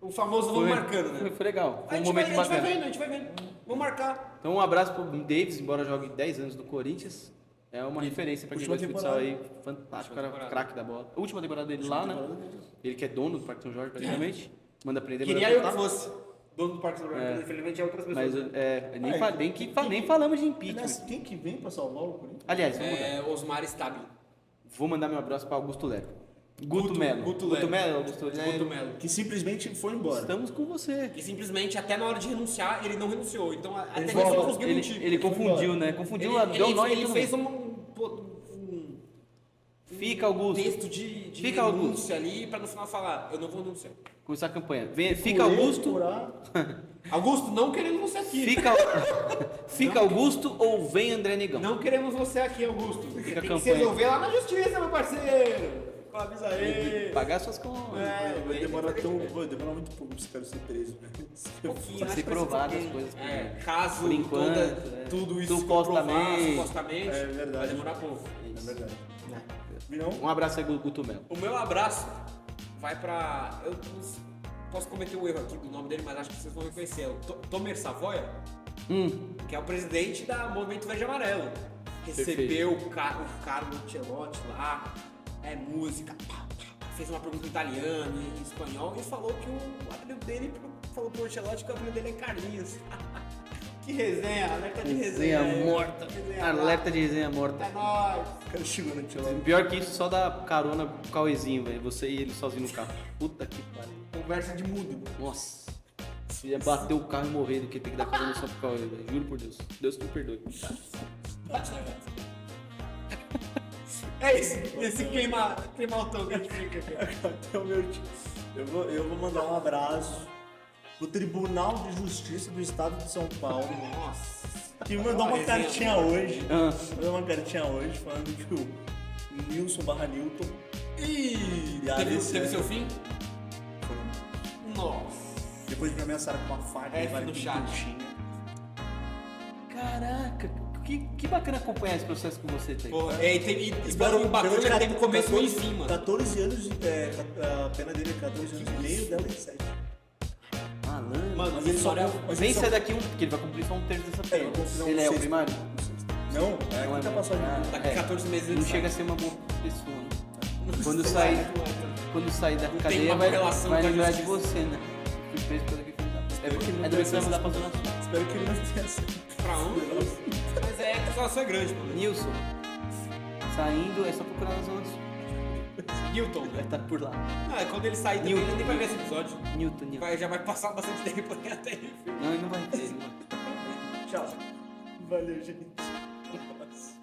S2: O famoso vamos marcando, né?
S1: Foi legal, foi
S2: A
S1: um
S2: gente vai
S1: momento bacana.
S2: vendo, a gente vai vendo. Vamos marcar.
S1: Então um abraço pro Davis, embora jogue 10 anos no Corinthians. É uma referência pra quem
S3: Última
S1: gosta de futsal aí,
S3: temporada.
S1: fantástico,
S2: Última
S1: cara,
S2: temporada.
S1: craque da bola. A última temporada dele lá, né? Ele que é dono do Parque São Jorge, praticamente. Manda aprender,
S2: Queria
S1: manda
S2: eu que
S1: voltar.
S2: fosse dono do Parque do Brasil, infelizmente é outras
S1: Mas
S2: pessoas.
S1: nem falamos de
S3: Aliás,
S1: impeachment.
S3: quem que vem pra salvar o Corinthians?
S1: Aliás, vamos mudar.
S2: É Osmar Stabile.
S1: Vou mandar meu abraço para Augusto Lero. Guto Melo.
S2: Guto Lero.
S1: Augusto Lero.
S2: Guto Melo.
S3: Que simplesmente foi embora.
S1: Estamos com você.
S2: E simplesmente até na hora de renunciar, ele não renunciou. Então até
S3: Ele
S2: nisso eu
S3: volta.
S2: não consegui mentir.
S1: Ele confundiu, né? Confundiu, deu nó
S2: ele
S1: e tudo
S2: fez
S1: bem.
S2: um
S1: Fica, Augusto.
S2: texto de
S1: Fica,
S2: renúncia ali pra no final falar, eu não vou renunciar.
S1: Começar a campanha. Fica, Augusto.
S2: Augusto, não queremos você aqui.
S1: Fica Augusto ou vem André Negão?
S2: Não queremos você aqui, Augusto. Você
S1: Fica a
S2: tem que se
S1: campanha.
S2: resolver lá na justiça, meu parceiro. Avisa aí.
S1: Pagar suas contas.
S3: Vai demorar muito pouco pra esse cara ser preso, né?
S2: Pouquinho,
S1: Pra
S2: acho
S1: ser
S2: que vai
S1: provado
S2: pouquinho.
S1: as coisas.
S2: Caso
S1: Por enquanto,
S2: tudo isso
S1: supostamente.
S2: supostamente,
S3: É verdade.
S2: vai demorar pouco.
S3: É verdade. Virão?
S1: Um abraço aí, Guto Melo.
S2: O meu abraço vai pra... Eu posso cometer um erro aqui do nome dele, mas acho que vocês vão reconhecer. É o Tomer Savoia, que é o presidente da Movimento Verde e Amarelo. Recebeu o Carlo Ancelotti lá, música, fez uma pergunta em italiano, em espanhol, e falou que o apelido dele, falou pro Ancelotti que o apelido dele é Carlinhos. Que resenha, alerta de resenha.
S1: Resenha morta.
S2: Resenha
S1: Alerta de resenha morta.
S2: É nóis.
S3: O cara chegou no Ancelotti.
S1: Pior que isso, só dá carona pro Cauêzinho, velho. Você e ele sozinho no carro. Puta que pariu.
S2: Conversa de mudo.
S1: Nossa. Se ia bater o carro e morrer do que ter que dar carona só pro Cauê, velho. Juro por Deus. Deus que me perdoe.
S2: É isso. Esse clima altão que a gente fica aqui.
S3: Até o meu tio. Eu vou mandar um abraço pro Tribunal de Justiça do Estado de São Paulo,
S2: Nossa.
S3: que me mandou uma
S2: Resenha,
S3: cartinha hoje.
S1: Ah.
S3: Mandou uma cartinha hoje falando que o Nilson barra Newton
S2: Ih,
S3: E a
S2: teve
S3: Alice,
S2: seu fim? Nossa.
S3: depois de me ameaçaram com uma faca
S2: F
S3: vale
S2: no
S3: com
S2: chat.
S3: conchinha.
S1: Caraca, que bacana acompanhar esse processo com você, Thay.
S2: Pô, espero o bacana que teve começo e
S3: 14
S2: em cima.
S3: 14 anos, a pena dele é 14 anos e meio, dela é 7.
S1: Malandro.
S2: Mano,
S3: Mas ele só-
S2: história...
S3: mas
S1: Vem
S3: ele só-
S1: sair daqui porque ele vai cumprir só um terço dessa pena.
S3: eu vou fazer um
S1: Ele é o
S3: sexto.
S1: primário?
S3: Não, é a
S1: Não
S3: quinta
S1: mais.
S3: passagem.
S2: Daqui
S1: É.
S2: 14 meses ele
S1: Não
S2: sai.
S1: chega a ser uma boa pessoa, né?
S2: Não
S1: Quando
S2: sei,
S1: sair,
S2: não é,
S1: quando sair da
S2: tem
S1: cadeia,
S2: uma
S1: vai
S2: relação
S1: vai
S2: com a
S1: lembrar de
S2: justiça.
S1: você, né? Fui preso pelo que fez.
S3: Espero que ele não
S1: É do que você vai
S3: tenha
S1: mudar pra Zona Sul.
S3: Espero que ele não tenha sido.
S2: Pra onde? Mas é que o Zona Sul é grande, mano.
S1: Nilson, saindo é só procurar na Zona Sul.
S2: Newton.
S1: Vai estar por lá.
S2: Ah, quando ele sair também,
S1: Newton.
S2: ele nem vai ver esse episódio.
S1: Newton.
S2: Já vai passar bastante tempo até ele.
S1: Não, ele não vai ter. Ele não vai.
S3: Tchau. Valeu, gente. Um abraço.